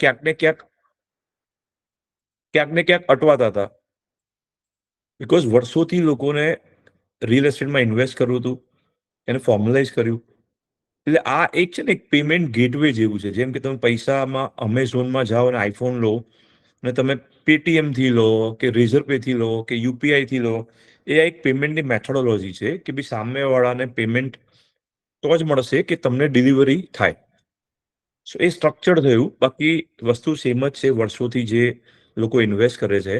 ક્યાંક ને ક્યાંક અટવાતા હતા. બીકોઝ વર્ષોથી લોકોને રિયલ એસ્ટેટમાં ઇન્વેસ્ટ કરવું હતું, એને ફોર્મલાઇઝ કર્યું. એટલે આ એક છે ને એક પેમેન્ટ ગેટવે જેવું છે. જેમ કે તમે પૈસામાં અમેઝોનમાં જાઓ અને આઈફોન લો, અને તમે પેટીએમથી લો કે રેઝરપેથી લો કે યુપીઆઈથી લો, એ એક પેમેન્ટની મેથોડોલોજી છે કે ભાઈ સામેવાળાને પેમેન્ટ તો જ મળશે કે તમને ડિલિવરી થાય. સો એ સ્ટ્રક્ચર થયું. બાકી વસ્તુ સેમ જ છે. વર્ષોથી જે લોકો ઇન્વેસ્ટ કરે છે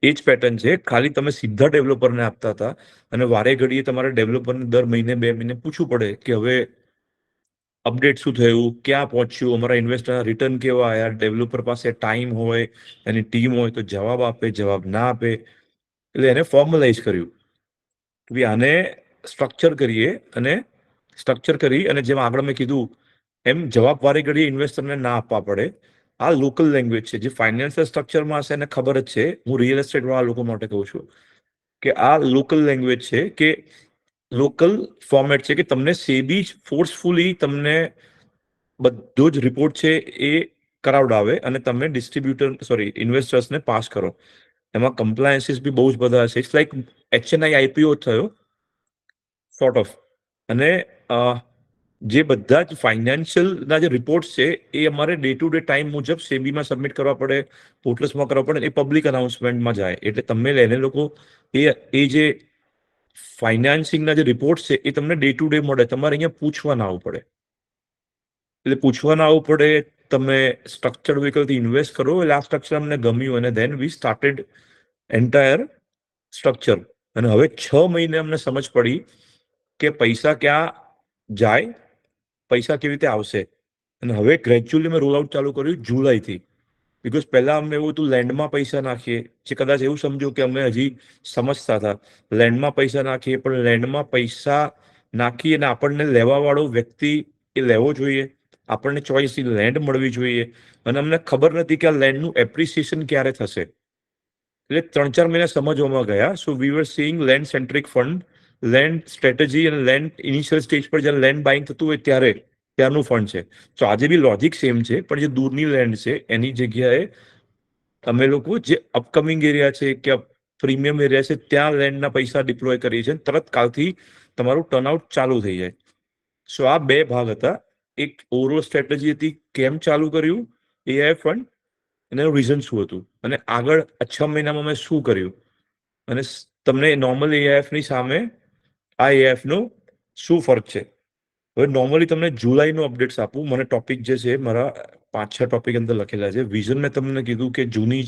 એ જ પેટર્ન છે. ખાલી તમે સીધા ડેવલપરને આપતા હતા, અને વારે ઘડીએ તમારે ડેવલપરને દર મહિને 2 મહિને પૂછવું પડે કે હવે અપડેટ શું થયું, ક્યાં પહોંચ્યું, અમારા ઇન્વેસ્ટરના રિટર્ન કેવા આવ્યા. ડેવલપર પાસે ટાઈમ હોય, એની ટીમ હોય તો જવાબ આપે, જવાબ ના આપે. એટલે એને ફોર્મલાઇઝ કર્યું કે આને સ્ટ્રક્ચર કરી અને જેમ આગળ મેં કીધું એમ જવાબ વારે ઘડીએ ઇન્વેસ્ટરને ના આપવા પડે. આ લોકલ લેંગ્વેજ છે. જે ફાઇનાન્શિયલ સ્ટ્રક્ચરમાં હશે એને ખબર જ છે. હું રિયલ એસ્ટેટ વાળા લોકો માટે કહું છું કે આ લોકલ લેંગ્વેજ છે, કે લોકલ ફોર્મેટ છે, કે તમને સેબી જ ફોર્સફુલી તમને બધો જ રિપોર્ટ છે એ કરાવડાવે અને તમે ઇન્વેસ્ટર્સને પાસ કરો. એમાં કમ્પ્લાયન્સીસ બી બહુ જ બધા છે. ઇટ્સ લાઈક HNI IPO થયો સોર્ટ ઓફ. અને જે બધા જ ફાઇનાન્શિયલના જે રિપોર્ટ્સ છે એ અમારે ડે ટુ ડે ટાઈમ મુજબ સેબીમાં સબમિટ કરવા પડે, પોર્ટલ્સમાં કરવા પડે. એ પબ્લિક અનાઉન્સમેન્ટમાં જાય. એટલે તમે એને લોકો એ જે ફાઇનાન્સિંગના જે રિપોર્ટ્સ છે એ તમને ડે ટુ ડે મળે. તમારે અહીંયા પૂછવા ના આવવું પડે. એટલે પૂછવા ના આવવું પડે. તમે સ્ટ્રક્ચર્ડ વ્હીકલથી ઇન્વેસ્ટ કરો. એટલે આ સ્ટ્રક્ચર અમને ગમ્યું અને દેન વી સ્ટાર્ટેડ એન્ટાયર સ્ટ્રક્ચર. અને હવે 6 મહિને અમને સમજ પડી કે પૈસા ક્યાં જાય, પૈસા કેવી રીતે આવશે. અને હવે ગ્રેજ્યુઅલી મેં રોલ આઉટ ચાલુ કર્યું જુલાઈથી. બીકોઝ પહેલા અમને એવું હતું લેન્ડમાં પૈસા નાખીએ, જે કદાચ એવું સમજો કે અમે હજી સમજતા હતા. લેન્ડમાં પૈસા નાખીએ, પણ લેન્ડમાં પૈસા નાખી અને આપણને લેવાવાળો વ્યક્તિ એ લેવો જોઈએ. આપણને ચોઈસથી લેન્ડ મળવી જોઈએ. અને અમને ખબર નથી કે આ લેન્ડનું એપ્રિસિએશન ક્યારે થશે. એટલે 3-4 મહિના સમજવામાં ગયા. So we were seeing land centric fund, land strategy અને લેન્ડ ઇનિશિયલ સ્ટેજ પર જ્યારે લેન્ડ બાઇંગ થતું હોય ત્યારનું ફંડ છે. તો આજે બી લોજિક સેમ છે, પણ જે દૂરની લેન્ડ છે એની જગ્યાએ અમે લોકો જે અપકમિંગ એરિયા છે કે પ્રીમિયમ એરિયા છે ત્યાં લેન્ડના પૈસા ડિપ્લોય કરીએ છીએ. તરત કાલથી તમારું ટર્નઆઉટ ચાલુ થઈ જાય. સો આ 2 ભાગ હતા. એક ઓવરઓલ સ્ટ્રેટેજી હતી, કેમ ચાલુ કર્યું AI ફંડ, અને એનું રીઝન શું હતું, અને આગળ 6 મહિનામાં મેં શું કર્યું, અને તમને નોર્મલ AIFની સામે આ AIFનો શું ફરક છે. હવે નોર્મલી તમને જુલાઈનું અપડેટ્સ આપું. મને ટોપિક જે છે મારા 5-6 ટોપિક અંદર લખેલા છે. વિઝન મેં તમને કીધું કે જૂની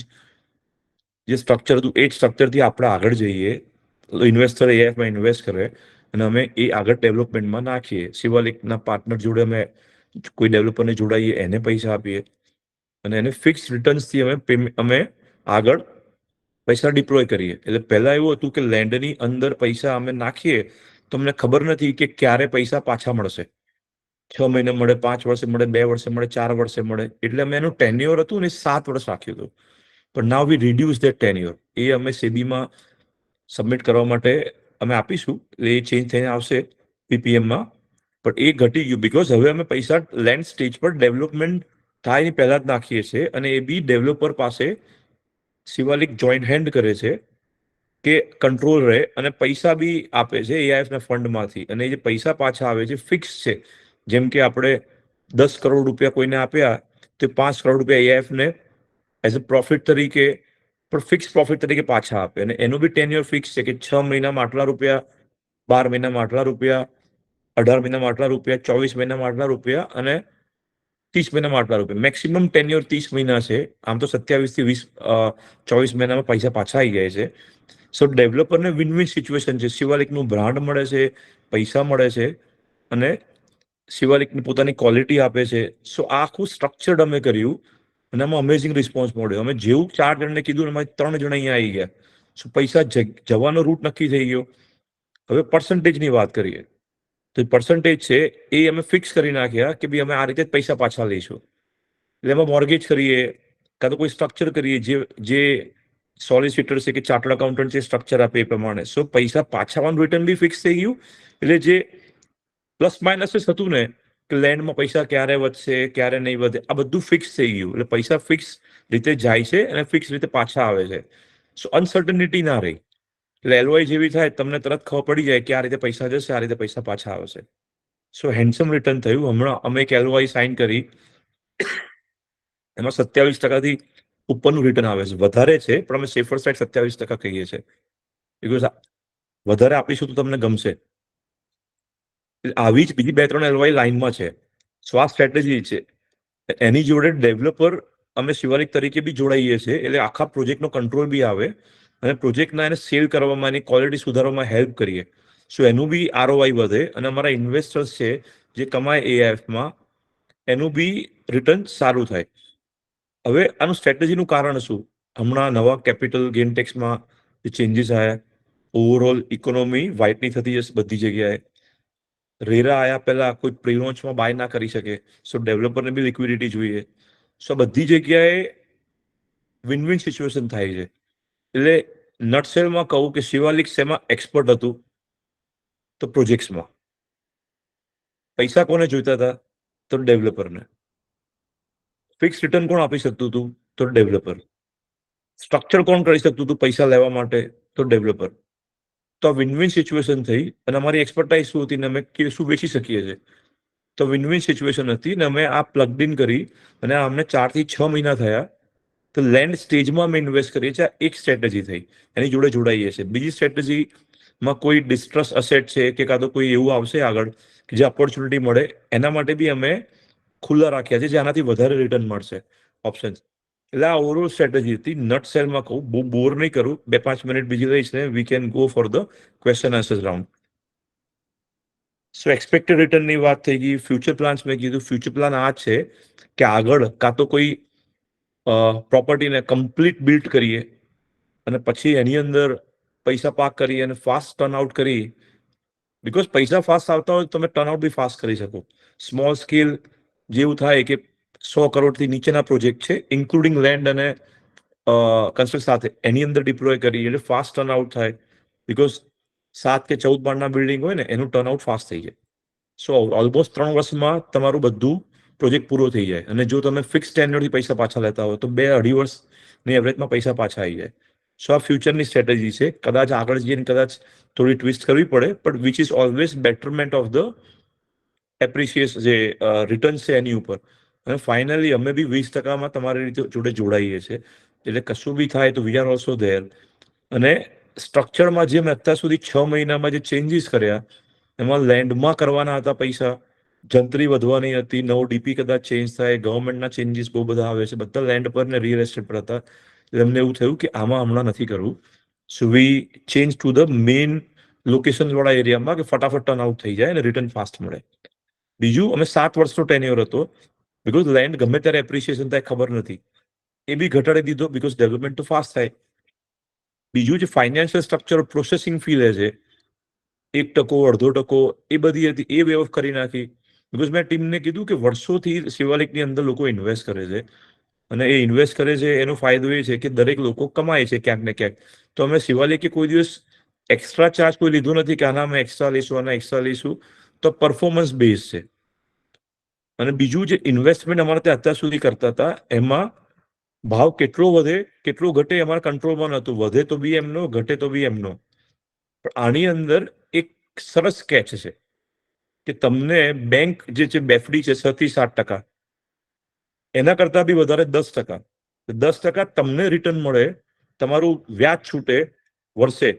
જે સ્ટ્રક્ચર હતું એ જ સ્ટ્રક્ચરથી આપણે આગળ જઈએ. ઇન્વેસ્ટર AIFમાં ઇન્વેસ્ટ કરે અને અમે એ આગળ ડેવલપમેન્ટમાં નાખીએ. શિવાલિકના પાર્ટનર જોડે અમે કોઈ ડેવલપરને જોડાઈએ, એને પૈસા આપીએ અને એને ફિક્સ રિટર્ન્સથી અમે આગળ પૈસા ડિપ્લોય કરીએ. એટલે પહેલા એવું હતું કે લેન્ડની અંદર પૈસા અમે નાખીએ તો અમને ખબર નથી કે ક્યારે પૈસા પાછા મળશે. 6 મહિને મળે, 5 વર્ષે મળે, 2 વર્ષે મળે, 4 વર્ષે મળે. એટલે અમે એનું ટેન્યોર હતું ને 7 વર્ષ રાખ્યું હતું. પણ નાવ વી રિડ્યુસ ધેટ ટેન્યોર. એ અમે સેબીમાં સબમિટ કરવા માટે અમે આપીશું. એટલે એ ચેન્જ થઈને આવશે PPMમાં. પણ એ ઘટી ગયું બીકોઝ હવે અમે પૈસા લેન્ડ સ્ટેજ પર ડેવલપમેન્ટ થાય એની પહેલા જ નાખીએ છીએ. અને એ બી ડેવલપર પાસે શિવાલિક જોઈન્ટ હેન્ડ કરે છે કે કંટ્રોલ રહે, અને પૈસા બી આપે છે AIFના ફંડમાંથી. અને એ જે પૈસા પાછા આવે છે ફિક્સ છે. જેમ કે આપણે 10 કરોડ રૂપિયા કોઈને આપ્યા તો 5 કરોડ રૂપિયા AIFને એઝ અ પ્રોફિટ તરીકે, પણ ફિક્સ પ્રોફિટ તરીકે પાછા આપે. અને એનું બી ટેન્યોર ફિક્સ છે કે 6 મહિનામાં આટલા રૂપિયા, 12 મહિનામાં આટલા રૂપિયા, 18 મહિનામાં આટલા રૂપિયા, 24 મહિનામાં આટલા રૂપિયા અને 30 મહિનામાં આટલા રૂપિયા. મેક્સિમમ ટેન્યોર 30 મહિના છે. આમ તો 27 થી 24 મહિનામાં પૈસા પાછા આવી જાય છે. સો ડેવલપરને વિન વિન સિચ્યુએશન છે. શિવાલિકનું બ્રાન્ડ મળે છે, પૈસા મળે છે, અને શિવાલિકની પોતાની ક્વોલિટી આપે છે. સો આ આખું સ્ટ્રક્ચર્ડ અમે કર્યું અને આમાં અમેઝિંગ રિસ્પોન્સ મળ્યો. અમે જેવું 4 જણને કીધું અમારે 3 જણા અહીંયા આવી ગયા. સો પૈસા જવાનો રૂટ નક્કી થઈ ગયો. હવે પર્સન્ટેજની વાત કરીએ તો પર્સન્ટેજ છે એ અમે ફિક્સ કરી નાખ્યા કે ભાઈ અમે આ રીતે જ પૈસા પાછા લઈશું. એટલે એમાં મોર્ગેજ કરીએ, કાં તો કોઈ સ્ટ્રક્ચર કરીએ જે સોલિસિટર છે કે ચાર્ટર્ડ એકાઉન્ટન્ટ છે સ્ટ્રક્ચર આપે એ પ્રમાણે. સો પૈસા પાછા આવવાનું રિટર્ન બી ફિક્સ થઈ ગયું. એટલે જે પ્લસ માઇનસ હતું ને કે લેન્ડમાં પૈસા ક્યારે વધશે ક્યારે નહીં વધે, આ બધું ફિક્સ થઈ ગયું. એટલે પૈસા ફિક્સ રીતે જાય છે અને ફિક્સ રીતે પાછા આવે છે. સો અનસર્ટનિટી ના રહી. એટલે એલવાય જેવી થાય તમને તરત ખબર પડી જાય કે આ રીતે પૈસા જશે, આ રીતે પૈસા પાછા આવશે. સો હેન્ડસમ રિટર્ન થયું. હમણાં અમે એક એલવાય સાઇન કરી, એમાં 27% ઉપરનું રિટર્ન આવે છે. વધારે છે પણ અમે સેફર સાઇડ 27% કહીએ છીએ, બીકોઝ વધારે આપીશું તો તમને ગમશે. આવી જ બીજી 2-3 એલવાય લાઈનમાં છે. સો આ સ્ટ્રેટેજી છે. એની જોડે ડેવલપર અમે શિવાલિક તરીકે બી જોડાઈએ છીએ, એટલે આખા પ્રોજેક્ટનો કંટ્રોલ બી આવે અને પ્રોજેક્ટના એને સેલ કરવામાં, એની ક્વોલિટી સુધારવામાં હેલ્પ કરીએ. સો એનું બી આરઓઆઈ વધે અને અમારા ઇન્વેસ્ટર્સ છે જે કમાય એઆઈએફમાં, એનું બી રિટર્ન સારું થાય. હવે આનું સ્ટ્રેટેજીનું કારણ શું? હમણાં નવા કેપિટલ ગેઇન ટેક્સમાં જે ચેન્જીસ આવ્યા, ઓવરઓલ ઇકોનોમી વ્હાઇટની થતી જશે બધી જગ્યાએ. રેરા આયા પહેલા કોઈ પ્રી-લોન્ચમાં બાય ના કરી શકે, સો ડેવલપરને બી લિક્વિડિટી જોઈએ. સો બધી જગ્યાએ વિન વિન સિચ્યુએશન થાય છે. એટલે નટસેલમાં કહું કે શિવાલિક શેમાં એક્સપર્ટ હતું? તો પ્રોજેક્ટ્સમાં. પૈસા કોને જોઈતા હતા? તો ડેવલપરને. ફિક્સ રિટર્ન કોણ આપી શકતું હતું? તો ડેવલપર. સ્ટ્રક્ચર કોણ કરી શકતું હતું પૈસા લેવા માટે? તો ડેવલપર. તો વિન વિન સિચ્યુએશન થઈ અને અમારી એક્સપર્ટાઇઝ શું હતી ને અમે શું વેચી શકીએ છીએ, તો વિન વિન સિચ્યુએશન હતી ને અમે આ પ્લગ ઇન કરી અને અમને 4 થી 6 મહિના થયા. તો લેન્ડ સ્ટેજમાં અમે ઇન્વેસ્ટ કરીએ છીએ. એક સ્ટ્રેટેજી થઈ, એની જોડે જોડાઈએ છીએ. બીજી સ્ટ્રેટેજીમાં કોઈ ડિસ્ટ્રસ અસેટ છે કે કાં તો કોઈ એવું આવશે આગળ કે જે ઓપોર્ચ્યુનિટી મળે, એના માટે બી અમે ખુલ્લા રાખ્યા છે, જેનાથી વધારે રિટર્ન મળશે ઓપ્શન્સ. એટલે આ ઓવરઓલ સ્ટ્રેટેજી હતી. નટ સેલમાં કહું, બહુ બોર નહીં કરું, 2-5 મિનિટ બીજી લઈશ ને we can go for the question answer round. So expected રિટર્નની વાત થઈ ગઈ. ફ્યુચર પ્લાન્સ મેં કીધું. ફ્યુચર પ્લાન આ છે કે આગળ કાં તો કોઈ પ્રોપર્ટીને કમ્પ્લીટ બિલ્ડ કરીએ અને પછી એની અંદર પૈસા પાક કરી અને ફાસ્ટ ટર્ન આઉટ કરી. બીકોઝ પૈસા ફાસ્ટ આવતા હોય તમે ટર્ન આઉટ બી ફાસ્ટ કરી શકો. સ્મોલ સ્કેલ જેવું થાય કે 100 કરોડથી નીચેના પ્રોજેક્ટ છે, ઇન્ક્લુડિંગ લેન્ડ અને કન્સ્ટ્રક્શન સાથે, એની અંદર ડિપ્લોય કરી એટલે ફાસ્ટ ટર્ન આઉટ થાય. બીકોઝ 7 કે 14 માળના બિલ્ડિંગ હોય ને, એનું ટર્ન આઉટ ફાસ્ટ થઈ જાય. સો ઓલમોસ્ટ 3 વર્ષમાં તમારું બધું પ્રોજેક્ટ પૂરો થઈ જાય. અને જો તમે ફિક્સ ટેન્યુરથી પૈસા પાછા લેતા હોય તો 2-2.5 વર્ષની એવરેજમાં પૈસા પાછા આવી જાય. સો આ ફ્યુચરની સ્ટ્રેટેજી છે. કદાચ આગળ જઈને કદાચ થોડી ટ્વિસ્ટ કરવી પડે, but which is always betterment of the appreciation જે રિટર્ન છે એની ઉપર. અને ફાઇનલી અમે બી 20%માં તમારી રીતે જોડે જોડાઈએ છીએ. એટલે કશું બી થાય તો વી આર ઓલ્સો ધેર. અને સ્ટ્રક્ચરમાં જે મેં અત્યાર સુધી 6 મહિનામાં જે ચેન્જીસ કર્યા, એમાં લેન્ડમાં કરવાના હતા પૈસા, જંત્રી વધવાની હતી, નવો ડીપી કદાચ ચેન્જ થાય, ગવર્મેન્ટના ચેન્જીસ બહુ બધા આવે છે, બધા લેન્ડ પર ને રિયલ એસ્ટેટ પર હતા. એટલે એમને એવું થયું કે આમાં હમણાં નથી કરવું. So we change to the main location વાળા એરિયામાં કે ફટાફટ ટર્ન આઉટ થઈ જાય અને રિટર્ન ફાસ્ટ મળે. બીજું, અમે 7 વર્ષનો ટેન્યોર હતો, બીકોઝ લેન્ડ ગમે ત્યારે એપ્રિસિએશન થાય ખબર નથી, એ બી ઘટાડી દીધો બીકોઝ ડેવલપમેન્ટ તો ફાસ્ટ થાય. બીજું, જે ફાઇનાન્શિયલ સ્ટ્રક્ચર પ્રોસેસિંગ ફી લે છે 1%, 1.5%, એ બધી હતી, એ વેવ ઓફ કરી નાખી. બીકોઝ મેં ટીમને કીધું કે વર્ષોથી શિવાલિકની અંદર લોકો ઇન્વેસ્ટ કરે છે અને એ ઇન્વેસ્ટ કરે છે, એનો ફાયદો એ છે કે દરેક લોકો કમાય છે ક્યાંક ને ક્યાંક. તો અમે શિવાલિકે કોઈ દિવસ એક્સ્ટ્રા ચાર્જ કોઈ લીધો નથી કે આના અમે એક્સ્ટ્રા લઈશું, આના એક્સ્ટ્રા લઈશું. તો પરફોર્મન્સ બેઝ છે. અને બીજું, જે ઇન્વેસ્ટમેન્ટ અમારે ત્યાં અત્યાર સુધી કરતા હતા, એમાં ભાવ કેટલો વધે કેટલો ઘટે અમારા કંટ્રોલમાં નહોતું. વધે તો બી એમનો, ઘટે તો બી એમનો. પણ આની અંદર એક સરસ કેચ છે કે તમને બેંક જે છે બેફડી છે 6 થી 7%, એના કરતા બી વધારે 10%. 10% તમને રિટર્ન મળે, તમારું વ્યાજ છૂટે વર્ષે.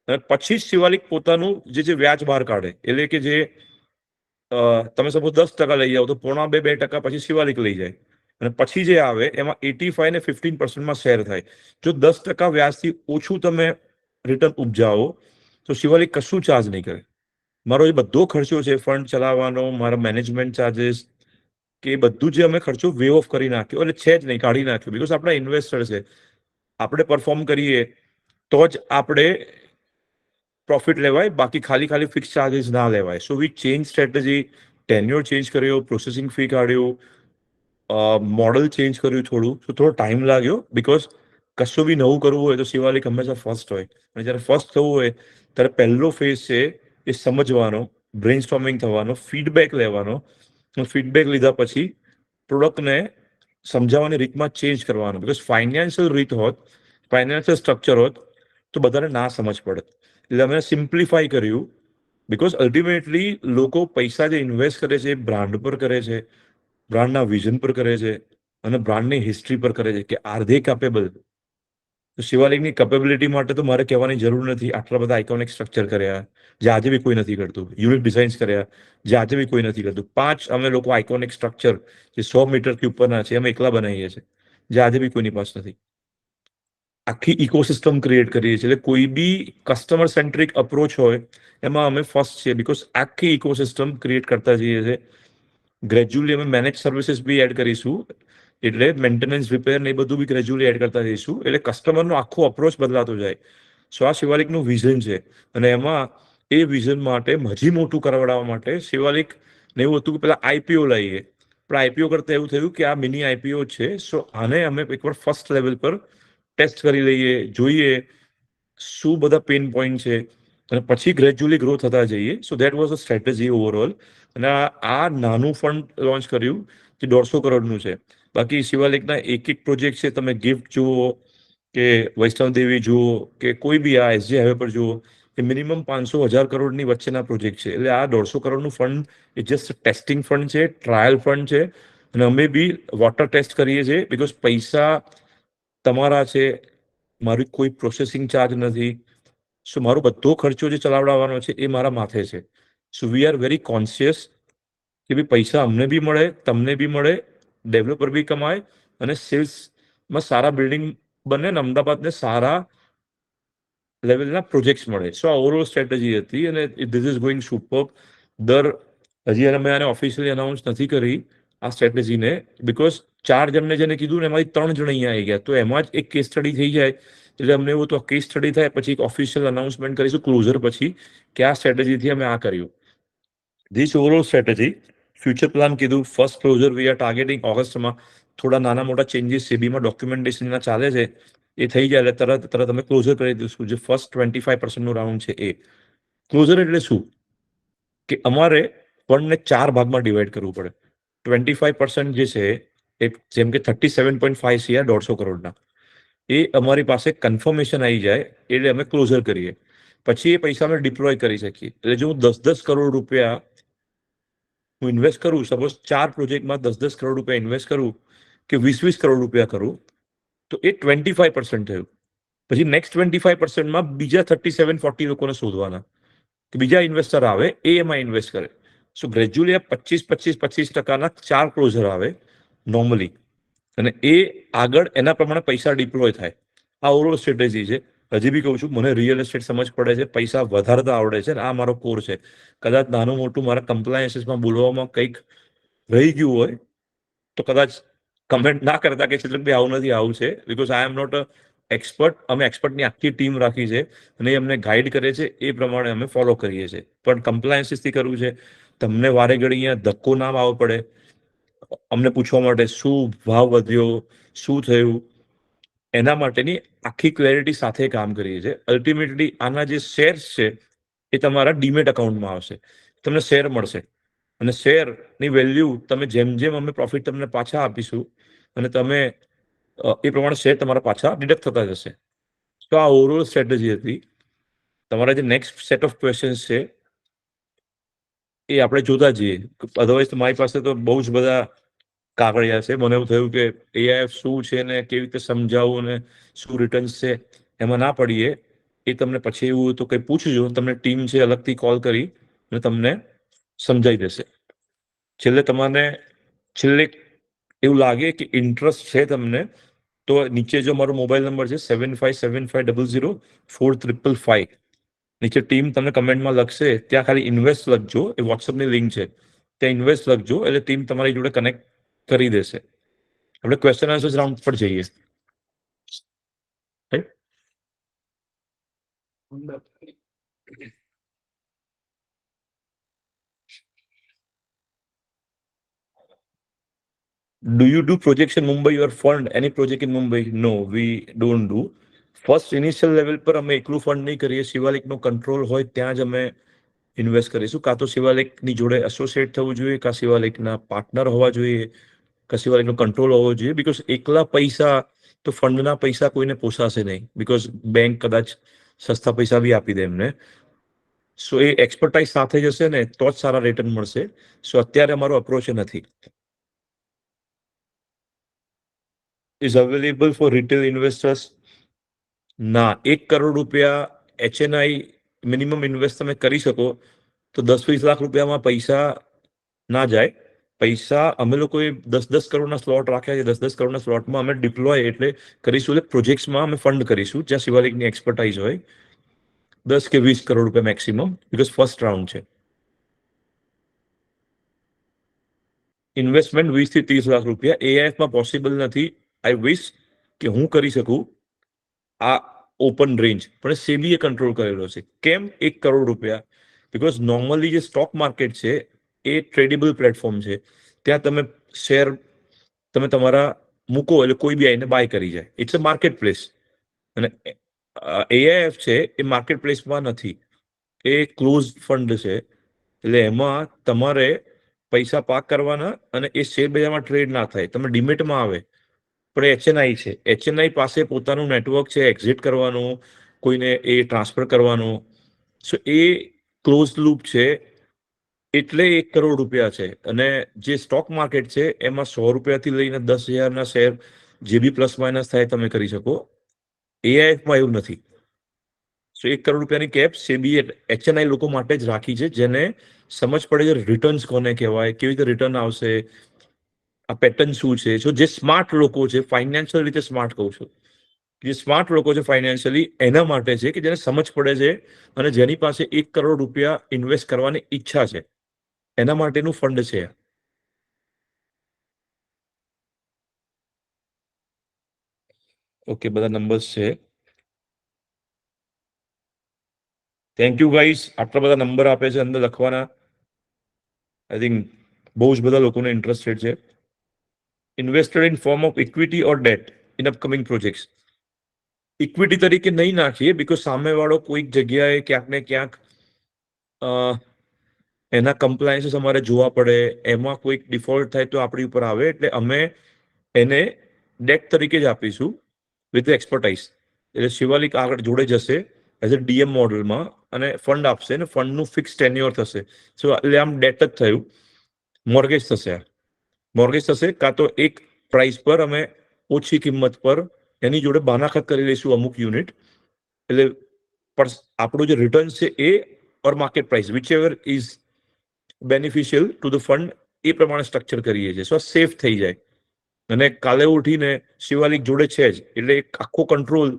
અને પછી શિવાલિક પોતાનું જે વ્યાજ બહાર કાઢે. એટલે કે જે તમે સપોઝ 10% લઈ જાઓ તો 0.5-2% પછી શિવાલિક લઈ જાય. અને પછી જે આવે એમાં 85 ને 15%માં શેર થાય. જો 10% વ્યાજથી ઓછું તમે રિટર્ન ઉપજાવો તો શિવાલિક કશું ચાર્જ નહીં કરે. મારો એ બધો ખર્ચો છે, ફંડ ચલાવવાનો, મારા મેનેજમેન્ટ ચાર્जेस, કે એ બધું જે અમે ખર્ચો વે ઓફ કરી નાખ્યો, એટલે છે જ નહીં, કાઢી નાખ્યો. બીકોઝ આપણા ઇન્વેસ્ટર છે, આપણે પરફોર્મ કરીએ તો જ આપણે પ્રોફિટ લેવાય, બાકી ખાલી ખાલી ફિક્સ ચાર્जेस ના લેવાય. સો we change strategy, tenure change કર્યો, પ્રોસેસિંગ ફી કાઢ્યો, મોડલ ચેન્જ કર્યું થોડું. તો થોડો ટાઈમ લાગ્યો બીકોઝ કશું બી નવું કરવું હોય તો શિવાલિક હંમેશા ફર્સ્ટ હોય. અને જ્યારે ફર્સ્ટ થવું હોય ત્યારે પહેલો ફેઝ છે એ સમજવાનો, બ્રેઇનસ્ટોર્મિંગ થવાનો, ફીડબેક લેવાનો ફીડબેક લીધા પછી પ્રોડક્ટને સમજાવવાની રીતમાં ચેન્જ કરવાનું, બીકોઝ ફાઇનાન્શિયલ રીત હોત, ફાઇનાન્શિયલ સ્ટ્રક્ચર હોત તો બધાને ના સમજ પડે. એટલે અમે સિમ્પ્લિફાઈ કર્યું, બીકોઝ અલ્ટિમેટલી લોકો પૈસા જે ઇન્વેસ્ટ કરે છે એ બ્રાન્ડ પર કરે છે, બ્રાન્ડના વિઝન પર કરે છે અને બ્રાન્ડની હિસ્ટ્રી પર કરે છે કે આર ધે કેપેબલ. તો શિવાલિકની કેપેબિલિટી માટે તો મારે કહેવાની જરૂર નથી. આટલા બધા આઇકોનિક સ્ટ્રક્ચર કર્યા જે આજે બી કોઈ નથી કરતું, યુનિક ડિઝાઇન્સ કર્યા જે આજે બી કોઈ નથી કરતું. 5 અમે લોકો આઇકોનિક સ્ટ્રક્ચર જે 100 મીટરથી ઉપરના છે અમે એકલા બનાવીએ છીએ, જે આજે બી કોઈની પાસે નથી. આખી ઇકોસિસ્ટમ ક્રિએટ કરીએ છીએ. એટલે કોઈ બી કસ્ટમર સેન્ટ્રિક અપ્રોચ હોય એમાં અમે ફર્સ્ટ છીએ, બીકોઝ આખી ઇકોસિસ્ટમ ક્રિએટ કરતા જઈએ છીએ. ગ્રેજ્યુઅલી અમે મેનેજ સર્વિસીસ બી એડ કરીશું, એટલે મેન્ટેનન્સ રિપેર ને એ બધું બી ગ્રેજ્યુઅલી એડ કરતા જઈશું, એટલે કસ્ટમરનો આખો અપ્રોચ બદલાતો જાય. સો આ શિવાલિકનું વિઝન છે અને એમાં એ વિઝન માટે હજી મોટું કરાવડાવવા માટે શિવાલિક ને એવું હતું કે પેલા આઈપીઓ લઈએ, પણ આઈપીઓ કરતા એવું થયું કે આ મિની આઈપીઓ છે. સો આને અમે એકવાર ફર્સ્ટ લેવલ પર ટેસ્ટ કરી લઈએ, જોઈએ શું બધા પેઇન પોઈન્ટ છે અને પછી ગ્રેજ્યુઅલી ગ્રો થતા જઈએ. So that was a strategy overall. અને આ નાનું ફંડ લોન્ચ કર્યું જે 150 કરોડનું છે. બાકી શિવાલિકના એક એક પ્રોજેક્ટ છે, તમે ગિફ્ટ જુઓ કે વૈષ્ણવદેવી જુઓ કે કોઈ બી આ એસજી હાઈવે પર જુઓ, એ મિનિમમ 500-1000 કરોડની વચ્ચેના પ્રોજેક્ટ છે. એટલે આ 150 કરોડનું ફંડ એ જસ્ટ ટેસ્ટિંગ ફંડ છે, ટ્રાયલ ફંડ છે. અને અમે બી વોટર ટેસ્ટ કરીએ છીએ, બીકોઝ પૈસા તમારા છે, મારી કોઈ પ્રોસેસિંગ ચાર્જ નથી. સો મારો બધો ખર્ચો જે ચલાવડાવવાનો છે એ મારા માથે છે. સો વી આર વેરી કોન્શિયસ કે ભાઈ પૈસા અમને બી મળે, તમને બી મળે, ડેવલપર બી કમાય અને સેલ્સમાં સારા બિલ્ડિંગ બને ને અમદાવાદને સારા લેવલના પ્રોજેક્ટ્સ મળે. સો આ ઓવરઓલ સ્ટ્રેટેજી હતી અને ધીસ ઇઝ ગોઈંગ સુપર. હજી અમે આને ઓફિશિયલી અનાઉન્સ નથી કરી આ સ્ટ્રેટેજીને, બીકોઝ 4 જણને જેને કીધું ને એમાંથી 3 જણ અહીંયા આવી ગયા, તો એમાં જ એક કેસ સ્ટડી થઈ જાય. એટલે અમને એવું તો કેસ સ્ટડી થાય પછી એક ઓફિશિયલ અનાઉન્સમેન્ટ કરીશું ક્લોઝર પછી કે આ સ્ટ્રેટેજીથી અમે આ કર્યું. This overall strategy. Future plan કીધું, first closure we are targeting ઓગસ્ટમાં. થોડા નાના મોટા ચેન્જીસ સેબીમાં ડોક્યુમેન્ટેશનના ચાલે છે, એ થઈ જાય એટલે તરત અમે ક્લોઝર કરી દઈશું. જે ફર્સ્ટ 25% રાઉન્ડ છે એ ક્લોઝર. એટલે શું કે અમારે ફંડને 4 ભાગમાં ડિવાઈડ કરવું પડે. 25% જે છે એ જેમ કે 37.5 CR 150 કરોડના, એ અમારી પાસે કન્ફર્મેશન આવી જાય એટલે અમે ક્લોઝર કરીએ. પછી એ પૈસા અમે ડિપ્લોય કરી શકીએ. એટલે જો હું 10-10 કરોડ રૂપિયા હું ઇન્વેસ્ટ કરું, સપોઝ 4 પ્રોજેક્ટમાં 10-10 કરોડ રૂપિયા ઇન્વેસ્ટ કરું કે 20-20 કરોડ રૂપિયા કરું, તો એ 25% થયું. પછી નેક્સ્ટ 25%માં બીજા 37-40 લોકોને શોધવાના કે બીજા ઇન્વેસ્ટર આવે એ એમાં ઇન્વેસ્ટ કરે. સો ગ્રેજ્યુઅલી આ 25-25-25%ના 4 ક્લોઝર આવે નોર્મલી, અને એ આગળ એના પ્રમાણે પૈસા ડિપ્લોય થાય. આ ઓવરઓલ સ્ટ્રેટેજી છે. હજી બી કહું છું, મને રિયલ એસ્ટેટ સમજ પડે છે, પૈસા વધારતા આવડે છે, આ મારો કોર છે. કદાચ નાનું મોટું મારા કમ્પ્લાયન્સીસમાં બોલવામાં કંઈક રહી ગયું હોય તો કદાચ કમેન્ટ ના કરતા કે ચિત્રકભાઈ આવું નથી, આવું છે, because I am not a expert. અમે એક્સપર્ટની આખી ટીમ રાખી છે અને એ અમને ગાઈડ કરે છે, એ પ્રમાણે અમે ફોલો કરીએ છીએ. પણ કમ્પ્લાયન્સીસથી કરવું છે. તમને વારે ઘડી અહીંયા ધક્કો ના આવવો પડે અમને પૂછવા માટે શું ભાવ વધ્યો, શું થયું, એના માટેની આખી ક્લેરિટી સાથે કામ કરીએ છીએ. અલ્ટિમેટલી આના જે શેર્સ છે એ તમારા ડીમેટ અકાઉન્ટમાં આવશે, તમને શેર મળશે અને શેરની વેલ્યુ તમે જેમ જેમ અમે પ્રોફિટ તમને પાછા આપીશું અને તમે એ પ્રમાણે શેર તમારા પાછા ડિડક્ટ થતા જશે. તો આ ઓવરઓલ સ્ટ્રેટેજી હતી. તમારા જે નેક્સ્ટ સેટ ઓફ ક્વેશ્ચન્સ છે એ આપણે જોતા જઈએ. અધરવાઇઝ મારી પાસે તો બહુ જ બધા કાગળિયા છે. મને એવું થયું કે એઆઈએફ શું છે ને કેવી રીતે સમજાવવું ને શું રિટર્ન્સ છે એમાં ના પડીએ. એ તમને પછી એવું તો કંઈ પૂછજો, તમને ટીમ છે અલગથી કોલ કરી અને તમને સમજાઈ દેશે. છેલ્લે એવું લાગે કે ઇન્ટરેસ્ટ છે તમને, તો નીચે જો મારો મોબાઈલ નંબર છે 7575004355, નીચે ટીમ તમને કમેન્ટમાં લખશે, ત્યાં ખાલી ઇન્વેસ્ટ લખજો, એ વોટ્સઅપની લિંક છે, ત્યાં ઇન્વેસ્ટ લખજો એટલે ટીમ તમારી જોડે કનેક્ટ કરી દેશે. આપણે ક્વેશ્ચન આન્સર્સ રાઉન્ડ પર જઈએ. Do you do projects in Mumbai or fund any project in Mumbai? No, we don't do. First initial level પર અમે એકલું ફંડ નહીં કરીએ. શિવાલિકનો કંટ્રોલ હોય ત્યાં જ અમે ઇન્વેસ્ટ કરીશું. કાં તો શિવાલિકની જોડે એસોસિએટ થવું જોઈએ, કાં શિવાલિકના પાર્ટનર હોવા જોઈએ, કાં શિવાલિકનો કંટ્રોલ હોવો જોઈએ. બીકોઝ એકલા પૈસા તો ફંડના પૈસા કોઈને પોસાશે નહીં, બીકોઝ બેંક કદાચ સસ્તા પૈસા બી આપી દે એમને. સો એ એક્સપર્ટાઇઝ સાથે જશે ને તો જ સારા રિટર્ન મળશે. સો અત્યારે અમારો અપ્રોચ નથી. Is available four retail investors. ના, 1 કરોડ રૂપિયા HNI મિનિમમ ઇન્વેસ્ટ તમે કરી શકો તો 10-20 લાખ રૂપિયામાં પૈસા ના જાય. પૈસા અમે લોકોએ 10-10 કરોડના સ્લોટ રાખ્યા છે. 10-10 કરોડના સ્લોટમાં અમે ડિપ્લોય એટલે કરીશું, એટલે પ્રોજેક્ટ્સમાં અમે ફંડ કરીશું જ્યાં શિવાલિકની એક્સપર્ટાઇઝ હોય. 10 કે 20 કરોડ રૂપિયા મેક્સિમમ, બીકોઝ ફર્સ્ટ રાઉન્ડ છે. ઇન્વેસ્ટમેન્ટ 20 થી 30 લાખ રૂપિયા. AIFમાં પોસિબલ નથી. આઈ વિશ કે હું કરી શકું આ ઓપન રેન્જ, પણ સેબીએ કંટ્રોલ કરેલો છે. કેમ 1 કરોડ રૂપિયા? બીકોઝ નોર્મલી જે સ્ટોક માર્કેટ છે એ ટ્રેડેબલ પ્લેટફોર્મ છે. ત્યાં તમે શેર તમે તમારા મૂકો એટલે કોઈ બી આવીને બાય કરી જાય. It's a market place. અને AIF છે એ માર્કેટ પ્લેસમાં નથી, એ ક્લોઝ ફંડ છે. એટલે એમાં તમારે પૈસા પાક કરવાના અને એ શેર બજારમાં ટ્રેડ ના થાય. તમે ડિમેટમાં આવે પણ HNI છે, HNI પાસે પોતાનું નેટવર્ક છે, એક્ઝિટ કરવાનું, કોઈને એ ટ્રાન્સફર કરવાનું. સો એ ક્લોઝ લૂપ છે, એટલે 1 કરોડ રૂપિયા છે. અને જે સ્ટોક માર્કેટ છે એમાં 100 રૂપિયાથી લઈને 10,000ના શેર જે બી પ્લસ માઇનસ થાય તમે કરી શકો. AIFમાં એવું નથી. સો 1 કરોડ રૂપિયાની કેપ સેબીએ HNI લોકો માટે જ રાખી છે, જેને સમજ પડે છે રિટર્ન્સ કોને કહેવાય, કેવી રીતે રિટર્ન આવશે, આ પેટર્ન શું છે. જે સ્માર્ટ લોકો છે, ફાઇનાન્શિયલ રીતે સ્માર્ટ કહું છું, જે સ્માર્ટ લોકો છે ફાઇનાન્શિયલી, એના માટે છે કે જેને સમજ પડે છે અને જેની પાસે 1 કરોડ રૂપિયા ઇન્વેસ્ટ કરવાની ઈચ્છા છે, એના માટેનું ફંડ છે. ઓકે, બધા નંબર્સ છે. થેન્ક યુ ગાઈસ, આટલા બધા નંબર આપે છે અંદર લખવાના. આઈ થિંક બહુ જ બધા લોકોને ઇન્ટરેસ્ટેડ છે. Invested in form of equity or date in upcoming projects. Equity તરીકે નહીં નાખીએ, બીકોઝ સામેવાળો કોઈક જગ્યાએ ક્યાંક ને ક્યાંક એના કમ્પ્લાયન્સીસ અમારે જોવા પડે, એમાં કોઈક ડિફોલ્ટ થાય તો આપણી ઉપર આવે. એટલે અમે એને ડેટ તરીકે જ આપીશું વિથ એક્સપર્ટાઇઝ. એટલે શિવાલિક આગળ જોડે જશે એઝ અ DM મોડલમાં અને ફંડ આપશે, અને ફંડનું ફિક્સ ટેન્યોર થશે. સો એટલે આમ ડેટ જ થયું, મોર્ગેજ થશે. મોર્ગેજ થશે, કાં તો એક પ્રાઇસ પર અમે ઓછી કિંમત પર એની જોડે બાનાખત કરી લઈશું અમુક યુનિટ. એટલે પણ આપણું જે રિટર્ન છે એ or market price whichever is beneficial to the fund, એ પ્રમાણે સ્ટ્રક્ચર કરીએ છીએ. સો સેફ થઈ જાય. અને કાલે ઉઠીને શિવાલિક જોડે છે જ, એટલે એક આખો કંટ્રોલ,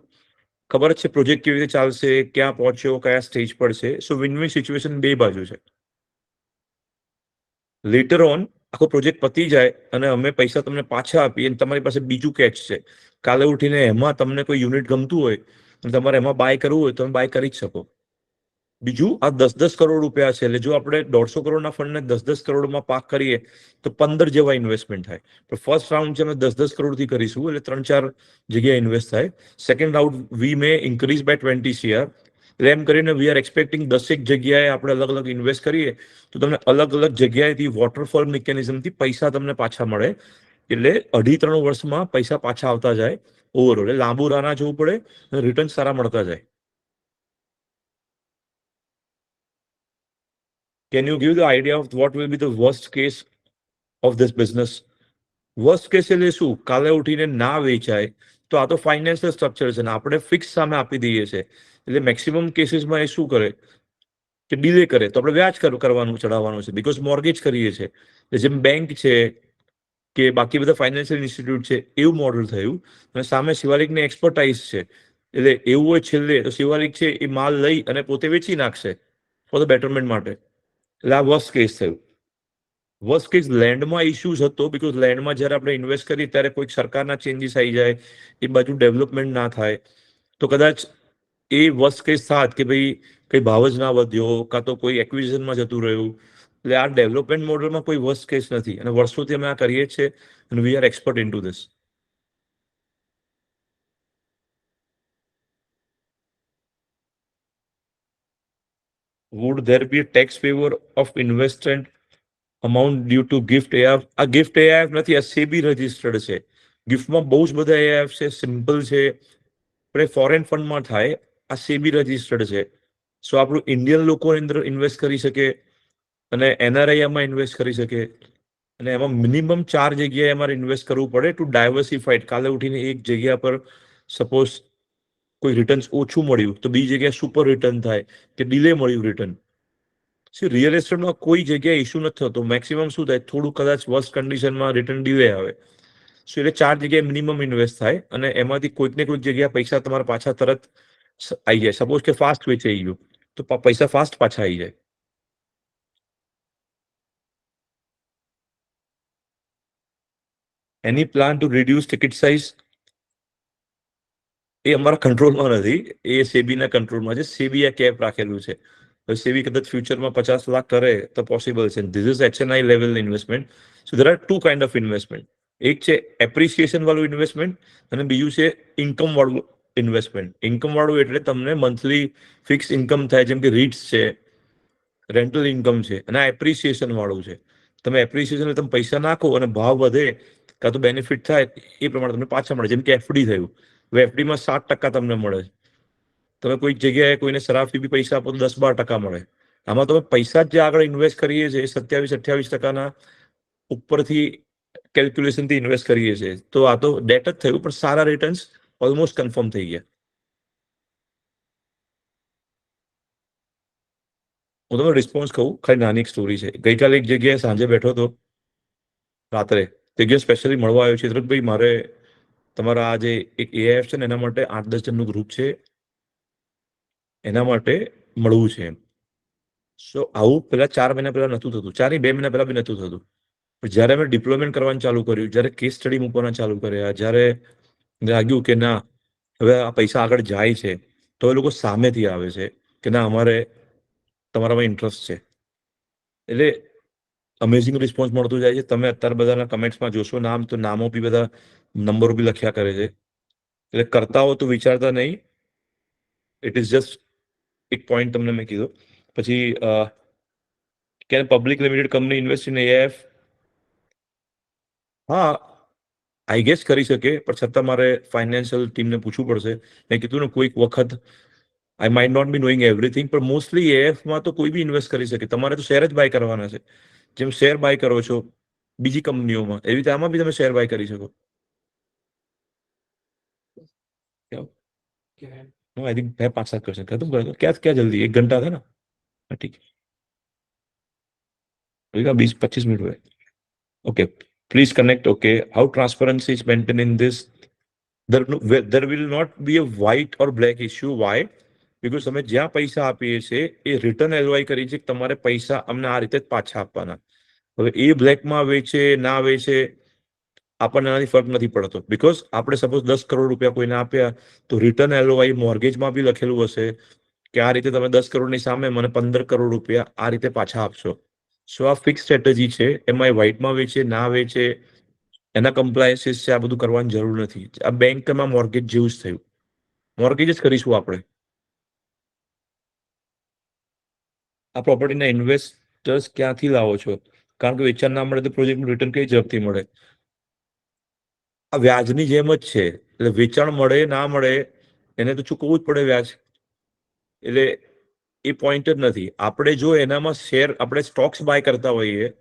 ખબર જ છે પ્રોજેક્ટ કેવી રીતે ચાલશે, ક્યાં પહોંચ્યો, કયા સ્ટેજ પર છે. સો વિન વિન સિચ્યુએશન બે બાજુ છે. લેટર ઓન આખો પ્રોજેક્ટ પતી જાય અને અમે પૈસા તમને પાછા આપીએ અને તમારી પાસે બીજું કેચ છે, કાલે ઉઠીને એમાં તમને કોઈ યુનિટ ગમતું હોય અને તમારે એમાં બાય કરવું હોય તો તમે બાય કરી જ શકો. બીજું, આ 10-10 કરોડ રૂપિયા છે, એટલે જો આપણે 150 કરોડના ફંડને 10-10 કરોડમાં પાક કરીએ તો 15 જેવા ઇન્વેસ્ટમેન્ટ થાય. પણ ફર્સ્ટ રાઉન્ડ છે અમે 10-10 કરોડથી કરીશું, એટલે 3-4 જગ્યાએ ઇન્વેસ્ટ થાય. Second round we may increase by 20 CR. એટલે એમ કરીને વી આર એક્સપેક્ટિંગ 10 જગ્યાએ આપણે અલગ અલગ ઇન્વેસ્ટ કરીએ તો તમને અલગ અલગ જગ્યાએથી વોટરફોલ મિકેનિઝમથી પૈસા તમને પાછા મળે. એટલે 2.5-3 વર્ષમાં પૈસા પાછા આવતા જાય ઓવરઓલ. એટલે લાંબુ રાહ ના જોવું પડે અને રિટર્ન સારા મળતા જાય. Can you give the idea of what will be the worst case of this business? Worst case એટલે શું? કાલે ઉઠીને ના વેચાય તો આ તો ફાઇનાન્શિયલ સ્ટ્રક્ચર છે ને આપણે ફિક્સ સામે આપી દઈએ છે. એટલે મેક્સિમમ કેસીસમાં એ શું કરે કે ડિલે કરે તો આપણે વ્યાજ કરવાનું ચડાવવાનું છે, બીકોઝ મોર્ગેજ કરીએ છીએ. જેમ બેંક છે કે બાકી બધા ફાઇનાન્શિયલ ઇન્સ્ટિટ્યૂટ છે એવું મોડલ થયું. અને સામે શિવાલિકની એક્સપર્ટાઇઝ છે, એટલે એવું હોય છેલ્લે તો શિવાલિક છે એ માલ લઈ અને પોતે વેચી નાખશે ફોર ધ બેટરમેન્ટ માટે. એટલે આ વર્સ્ટ કેસ થયું. વર્સ્ટ કેસ લેન્ડમાં ઇશ્યુઝ હતો, બીકોઝ લેન્ડમાં જ્યારે આપણે ઇન્વેસ્ટ કરીએ ત્યારે કોઈક સરકારના ચેન્જીસ આવી જાય, એ બાજુ ડેવલપમેન્ટ ના થાય તો કદાચ એ વર્સ્ટ કેસ થાત કે ભાઈ કઈ ભાવ જ ના વધ્યો, કાં તો કોઈ એક્વિઝિશનમાં જતું રહ્યું. એટલે આ ડેવલપમેન્ટ મોડલમાં કોઈ વર્સ્ટ કેસ નથી અને વર્ષોથી અમે આ કરીએ છીએ અને we are expert in to this. Would there be tax favour of investment amount due to GIFT AIF? આ ગિફ્ટ એઆઈએફ નથી, આ સેબી રજિસ્ટર્ડ છે. ગિફ્ટમાં બહુ જ બધા એઆઈએફ છે, સિમ્પલ છે, પણ એ ફોરેન ફંડમાં થાય. આ સેબી રજિસ્ટર્ડ છે. સો આપણું ઇન્ડિયન લોકો અંદર ઇન્વેસ્ટ કરી શકે અને એનઆરઆઈ એમાં ઇન્વેસ્ટ કરી શકે. અને એમાં મિનિમમ 4 જગ્યાએ અમારે ઇન્વેસ્ટ કરવું પડે ટુ ડાયવર્સિફાઈડ. કાલે ઉઠીને એક જગ્યા પર સપોઝ કોઈ રિટર્ન્સ ઓછું મળ્યું તો બીજી જગ્યાએ સુપર રિટર્ન થાય, કે ડિલે મળ્યું રિટર્ન. રિયલ એસ્ટેટમાં કોઈ જગ્યાએ ઇસ્યુ નથી થતો. મેક્સિમમ શું થાય, થોડું કદાચ વર્સ્ટ કન્ડિશનમાં રિટર્ન ડિલે આવે. સો એટલે 4 જગ્યાએ મિનિમમ ઇન્વેસ્ટ થાય અને એમાંથી કોઈક ને કોઈક જગ્યાએ પૈસા તમારા પાછા તરત આવી જાય. સપોઝ કે ફાસ્ટ વેચાઈ ગયું તો પૈસા ફાસ્ટ પાછા આવી જાય. Any plan to reduce ticket size? એ અમારા કંટ્રોલમાં નથી, એ સેબીના કંટ્રોલમાં છે. સેબીએ કેપ રાખેલું છે. સેબી કદાચ ફ્યુચરમાં 50 લાખ કરે તો પોસિબલ છે. This is HNI level investment. So there are two kind of investment. એક છે એપ્રિસિએશન વાળું ઇન્વેસ્ટમેન્ટ અને બીજું છે ઇન્કમ વાળું ઇન્વેસ્ટમેન્ટ. ઇન્કમ વાળું એટલે તમને મંથલી ફિક્સ ઇન્કમ થાય, જેમ કે રીટ્સ છે, રેન્ટલ ઇન્કમ છે. અને આ એપ્રિસિએશન વાળું છે. તમે એપ્રિસિએશન તમે પૈસા નાખો અને ભાવ વધે કાં તો બેનિફિટ થાય એ પ્રમાણે તમને પાછા મળે. જેમ કે એફડી થયું, હવે એફડીમાં 7% તમને મળે. તમે કોઈક જગ્યાએ કોઈને શરાબથી બી પૈસા આપો તો 10-12% મળે. આમાં તમે પૈસા જે આગળ ઇન્વેસ્ટ કરીએ છીએ 27-28%ના ઉપરથી કેલ્ક્યુલેશનથી ઇન્વેસ્ટ કરીએ છીએ. તો આ તો ડેટ જ થયું, પણ સારા રિટર્ન્સ ઓલમોસ્ટ કન્ફર્મ થઈ ગયા. હું તમને રિસ્પોન્સ કહું, ખાલી નાની એક સ્ટોરી છે. ગઈકાલે એક જગ્યાએ સાંજે બેઠો હતો રાત્રે, તે જગ્યાએ સ્પેશિયલી મળવા આવ્યો છે. ભાઈ મારે તમારા આ જે એક એઆઈએફ છે ને એના માટે 8-10 જણનું ગ્રુપ છે, એના માટે મળવું છે. સો આવું પેલા 4 મહિના પહેલા નહોતું થતું, 4 2 મહિના પહેલા બી નહોતું થતું. પણ જ્યારે અમે ડિપ્લોયમેન્ટ કરવાનું ચાલુ કર્યું, જ્યારે કેસ સ્ટડી મૂકવાના ચાલુ કર્યા, જ્યારે લાગ્યું કે ના હવે આ પૈસા આગળ જાય છે, તો એ લોકો સામેથી આવે છે કે ના અમારે તમારામાં ઇન્ટરેસ્ટ છે. એટલે અમેઝિંગ રિસ્પોન્સ મળતું જાય છે. તમે અત્યારે બધાના કમેન્ટ્સમાં જોશો નામ, તો નામો બી બધા નંબરો બી લખ્યા કરે છે. એટલે કરતા હો તો વિચારતા નહીં. ઇટ ઇઝ જસ્ટ એક પોઈન્ટ તમને મેં કીધો. પછી can public limited company invest in AIF? હા, આઈ ગેસ કરી શકે, પણ છતાં મારે ફાઇનાન્શિયલ ટીમને પૂછવું પડશે. મેં કીધું ને કોઈક વખત I might not be knowing everything, પણ મોસ્ટલી એએફમાં તો કોઈ બી ઇન્વેસ્ટ કરી શકે. તમારે તો શેર જ બાય કરવાના છે. જેમ શેર બાય કરો છો બીજી કંપનીઓમાં, એવી રીતે આમાં બી તમે શેર બાય કરી શકો. नो आई थिंक है 5-7 क्वेश्चन खत्म कर दो. क्या क्या जल्दी, 1 घंटा था ना? हाँ, ठीक है. अभी का 20-25 मिनट हुए. Okay, please connect. Okay, how transparency is maintain in this? there will not be a white or black issue. Why? Because તમે જ્યાં પૈસા આપીએ છીએ એ રિટર્ન એલવાય કરી છે કે તમારે પૈસા અમને આ રીતે જ પાછા આપવાના. હવે એ બ્લેકમાં વેચે ના વેચે આપણને એનાથી ફરક નથી પડતો. બીકોઝ આપણે સપોઝ 10 કરોડ રૂપિયા કોઈને આપ્યા તો રિટર્ન એલઓઆઈ મોર્ગેજમાં બી લખેલું હશે કે આ રીતે તમે 10 કરોડની સામે મને 15 કરોડ રૂપિયા આ રીતે પાછા આપશો. સો આ ફિક્સ સ્ટ્રેટેજી છે. એમાં વ્હાઇટમાં વેચે ના વેચે એના કમ્પ્લાયન્સીસ છે, આ બધું કરવાની જરૂર નથી. આ બેંકમાં મોર્ગેજ જેવું જ થયું. મોર્ગેજ જ કરીશું આપણે. આ પ્રોપર્ટીના ઇન્વેસ્ટર્સ ક્યાંથી લાવો છો? કારણ કે વેચાણ ના મળે તો પ્રોજેક્ટનું રિટર્ન કઈ ઝડપથી મળે? આ વ્યાજની જેમ જ છે. એટલે વેચાણ મળે ના મળે એને તો ચૂકવવું જ પડે વ્યાજ. એટલે એ પોઈન્ટ જ નથી. આપણે જો એનામાં શેર આપણે સ્ટોક્સ બાય કરતા હોઈએ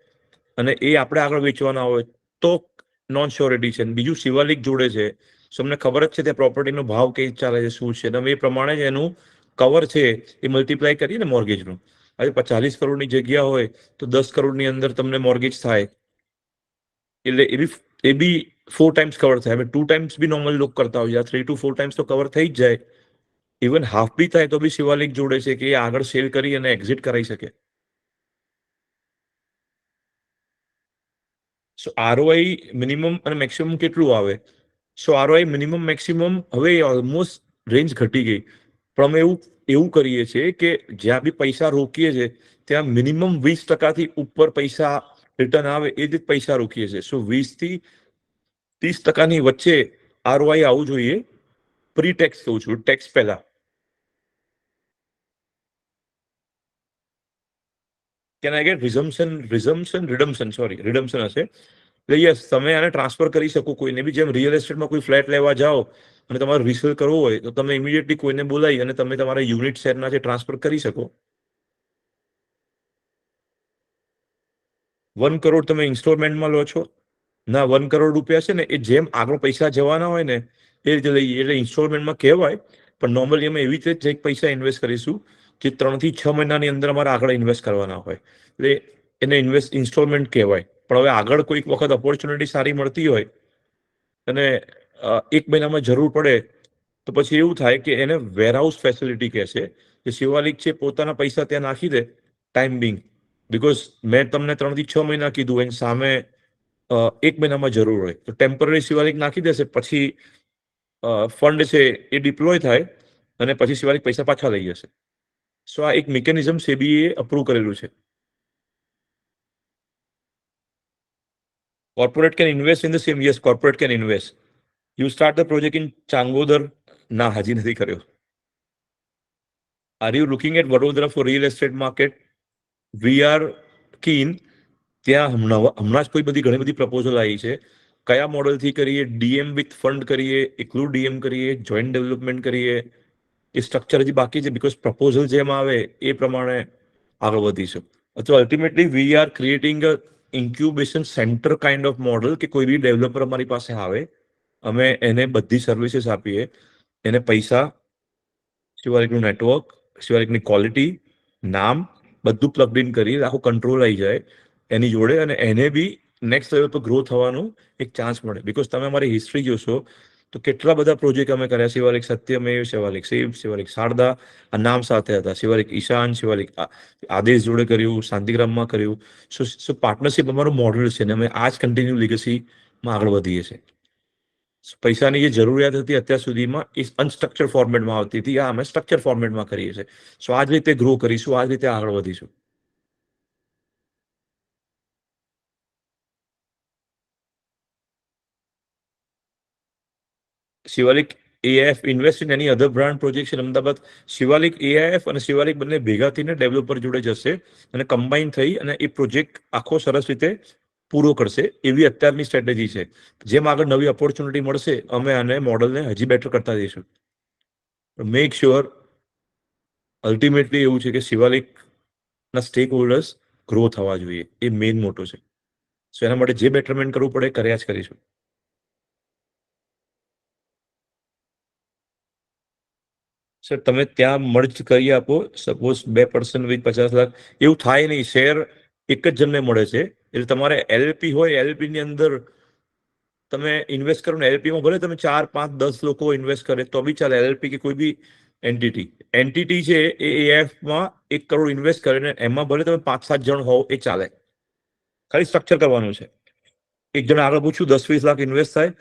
અને એ આપણે આગળ વેચવાના હોય તો નોન શ્યોરિટી છે. બીજું શિવાલિક જોડે છે. તમને ખબર જ છે ત્યાં પ્રોપર્ટીનો ભાવ કઈ ચાલે છે, શું છે. તમે એ પ્રમાણે જ એનું કવર છે એ મલ્ટીપ્લાય કરીએ ને મોર્ગેજનું. હવે 40 કરોડની જગ્યા હોય તો 10 કરોડની અંદર તમને મોર્ગેજ થાય એટલે એ બી 4 ટાઈમ્સ કવર થાય. હવે 2 ટાઈમ્સ બી નોર્મલી લોકો કરતા હોય છે. 3 to 4 ટાઈમ્સ તો કવર થઈ જ જાય. ઇવન હાફ બી થાય તો બી શિવાલિક જોડે છે કે એ આગળ સેલ કરી અને એક્ઝિટ કરાવી શકે. સો આરઓઆઈ મિનિમમ અને મેક્સિમમ કેટલું આવે? સો આરઓઆઈ મિનિમમ મેક્સિમમ હવે ઓલમોસ્ટ રેન્જ ઘટી ગઈ. પણ અમે એવું એવું કરીએ છીએ કે જ્યાં બી પૈસા રોકીએ છીએ ત્યાં મિનિમમ 20%થી ઉપર પૈસા રિટર્ન આવે એ જ પૈસા રોકીએ છીએ. સો 20 થી 30%ની વચ્ચે આરઓઆઈ આવવું જોઈએ. પ્રી ટેક્સ કહું છું, ટેક્સ પહેલા. કેન આઈ ગેટ રિડમ્શન સોરી રિડમ્શન હશે એટલે યસ તમે આને ટ્રાન્સફર કરી શકો કોઈને બી, જેમ રિયલ એસ્ટેટમાં કોઈ ફ્લેટ લેવા જાઓ અને તમારે રિસેલ કરવો હોય તો તમે ઇમિડિયેટલી કોઈને બોલાવી અને તમે તમારા યુનિટ શેરના છે ટ્રાન્સફર કરી શકો. 1 કરોડ તમે ઇન્સ્ટોલમેન્ટમાં લો છો ના, 1 કરોડ રૂપિયા છે ને એ જેમ આગળ પૈસા જવાના હોય ને એ રીતે લઈએ, એટલે ઇન્સ્ટોલમેન્ટમાં કહેવાય પણ નોર્મલી અમે એવી રીતે જ પૈસા ઇન્વેસ્ટ કરીશું જે 3 થી 6 મહિનાની અંદર અમારે આગળ ઇન્વેસ્ટ કરવાના હોય, એટલે એને ઇન્સ્ટોલમેન્ટ કહેવાય. પણ હવે આગળ કોઈક વખત ઓપોર્ચ્યુનિટી સારી મળતી હોય અને 1 મહિનામાં જરૂર પડે તો પછી એવું થાય કે એને વેરહાઉસ ફેસિલિટી કહેશે કે શિવાલિક છે પોતાના પૈસા ત્યાં નાખી દે ટાઈમ બિંગ, બીકોઝ મેં તમને 3 થી 6 મહિના કીધું એની સામે 1 મહિનામાં જરૂર હોય તો ટેમ્પરરી શિવાલિક નાખી દેશે, પછી ફંડ છે એ ડિપ્લોય થાય અને પછી શિવાલિક પૈસા પાછા લઈ જશે. સો આ એક મિકેનિઝમ સેબીએ અપ્રૂવ કરેલું છે. Corporate can invest in the same, yes corporate can invest. You start the project in Changodar? ના, હજી નથી કર્યો. Are you looking at Vadodara for real estate market? We are keen. ત્યાં હમણાં જ કોઈ બધી ઘણી બધી પ્રપોઝલ આવી છે. કયા મોડલથી કરીએ? ડીએમ વિથ ફંડ કરીએ, એકલું ડીએમ કરીએ, જોઈન્ટ ડેવલપમેન્ટ કરીએ, એ સ્ટ્રક્ચર હજી બાકી છે બીકોઝ પ્રપોઝલ જેમ આવે એ પ્રમાણે આગળ વધીશું. તો ultimately we are creating a incubation centre kind of model કે કોઈ બી ડેવલપર અમારી પાસે આવે, અમે એને બધી સર્વિસીસ આપીએ, એને પૈસા, શિવાલિકનું નેટવર્ક, શિવાલિકની ક્વોલિટી, નામ બધું પ્લગ ઇન કરી આખું કંટ્રોલ આવી જાય એની જોડે અને એને બી નેક્સ્ટ લેવલ પર ગ્રો થવાનું એક ચાન્સ મળે. બીકોઝ તમે અમારી હિસ્ટ્રી જોશો તો કેટલા બધા પ્રોજેક્ટ અમે કર્યા, શિવાલિક સત્યમેવ, શિવાલિક શિવ, શિવાલિક શારદા આ નામ સાથે હતા, શિવાલિક ઈશાન, શિવાલિક આદેશ જોડે કર્યું, શાંતિગ્રામમાં કર્યું. સો પાર્ટનરશિપ અમારું મોડલ છે ને અમે આ જ કન્ટિન્યુ લીગસીમાં આગળ વધીએ છીએ. પૈસાની જે જરૂરિયાત હતી અત્યાર સુધીમાં એ અનસ્ટ્રક્ચર ફોર્મેટમાં આવતી હતી, આ અમે સ્ટ્રક્ચર ફોર્મેટમાં કરીએ છીએ. સો આ જ રીતે ગ્રો કરીશું, આ જ રીતે આગળ વધીશું. Shivalik AIF invest in any other brand project in Ahmedabad. Shivalik AIF અને શિવાલિક બંને ભેગા થઈને ડેવલપર જોડે જશે અને કમ્બાઈન થઈ અને એ પ્રોજેક્ટ આખો સરસ રીતે પૂરો કરશે, એવી અત્યારની સ્ટ્રેટેજી છે. જેમ આગળ નવી ઓપોર્ચ્યુનિટી મળશે અમે આને મોડલને હજી બેટર કરતા જઈશું. મેક શ્યોર અલ્ટિમેટલી એવું છે કે શિવાલિકના સ્ટેક હોલ્ડર્સ ગ્રો થવા જોઈએ, એ મેઇન મોટો છે. સો એના માટે જે બેટરમેન્ટ કરવું પડે કર્યા જ કરીશું. સર તમે ત્યાં મર્જ કરી આપો, સપોઝ 2 પર્સન વિથ 50 લાખ, એવું થાય નહીં. શેર એક જ જણને મળે છે એટલે તમારે એલએલપી હોય, એલએલપી ની અંદર તમે ઇન્વેસ્ટ કરો ને, એલએલપીમાં ભલે તમે 4, 5, 10 લોકો ઇન્વેસ્ટ કરે તો બી ચાલે. એલએલપી કે કોઈ બી એન્ટિટી છે એ એએફમાં 1 કરોડ ઇન્વેસ્ટ કરે ને એમાં ભલે તમે 5, 7 જણ હોવ એ ચાલે. ખાલી સ્ટ્રક્ચર કરવાનું છે. એક જણ આગળ પૂછ્યું 10, 20 લાખ ઇન્વેસ્ટ થાય,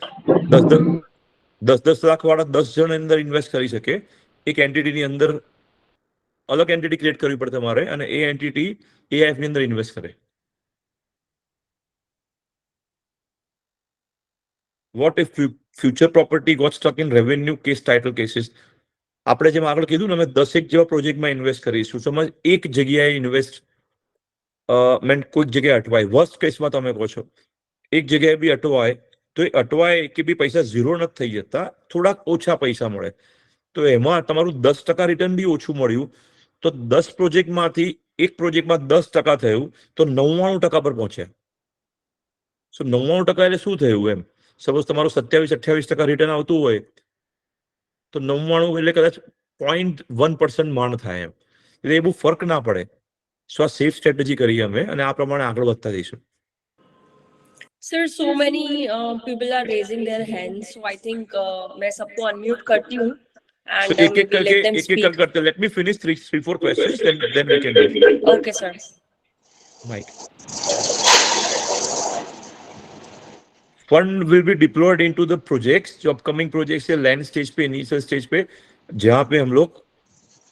10 લાખ વાળા 10 જણ અંદર ઇન્વેસ્ટ કરી શકે. એક એન્ટિટીની અંદર અલગ એન્ટિટી ક્રિએટ કરવી પડે તમારે અને એ એન્ટિટી એઆઈએફ ની અંદર ઇન્વેસ્ટ કરે. What if future property got stuck in revenue case title cases? આપણે જેમ આગળ કીધું ને અમે 10 જેવા પ્રોજેક્ટમાં ઇન્વેસ્ટ કરીશું. સમજ એક જગ્યાએ ઇન્વેસ્ટમેન્ટ કોઈક જગ્યાએ અટવાય, વર્સ્ટ કેસમાં તમે કહો છો એક જગ્યાએ બી અટવાય તો એ અટવાય કે બી પૈસા ઝીરો નથી થઈ જતા, થોડાક ઓછા પૈસા મળે. તો એમાં તમારું 10% રિટર્ન બી ઓછું મળ્યું તો 10 પ્રોજેક્ટમાંથી એક પ્રોજેક્ટમાં 10% થયું તો 99% પર પહોંચ્યા. સો 99% એટલે શું થયું એમ? સપોઝ તમારું 27-28% રિટર્ન આવતું હોય તો 99 એટલે કદાચ 0.1% માંડ થાય એમ. એટલે એ બહુ ફર્ક ના પડે. સો આ સેફ સ્ટ્રેટેજી કરી અમે અને આ પ્રમાણે આગળ વધતા જઈશું. Sir, so many people are raising their hands, so I think मैं सबको unmute करती हूँ and So एक एक maybe let them करके speak. करते, let me finish 3, 4 questions, then we can go. Okay, sir. Mike. Fund will be deployed into the projects, जो upcoming projects है लैंड स्टेज पे, इनिशियल स्टेज पे, जहां पे हम लोग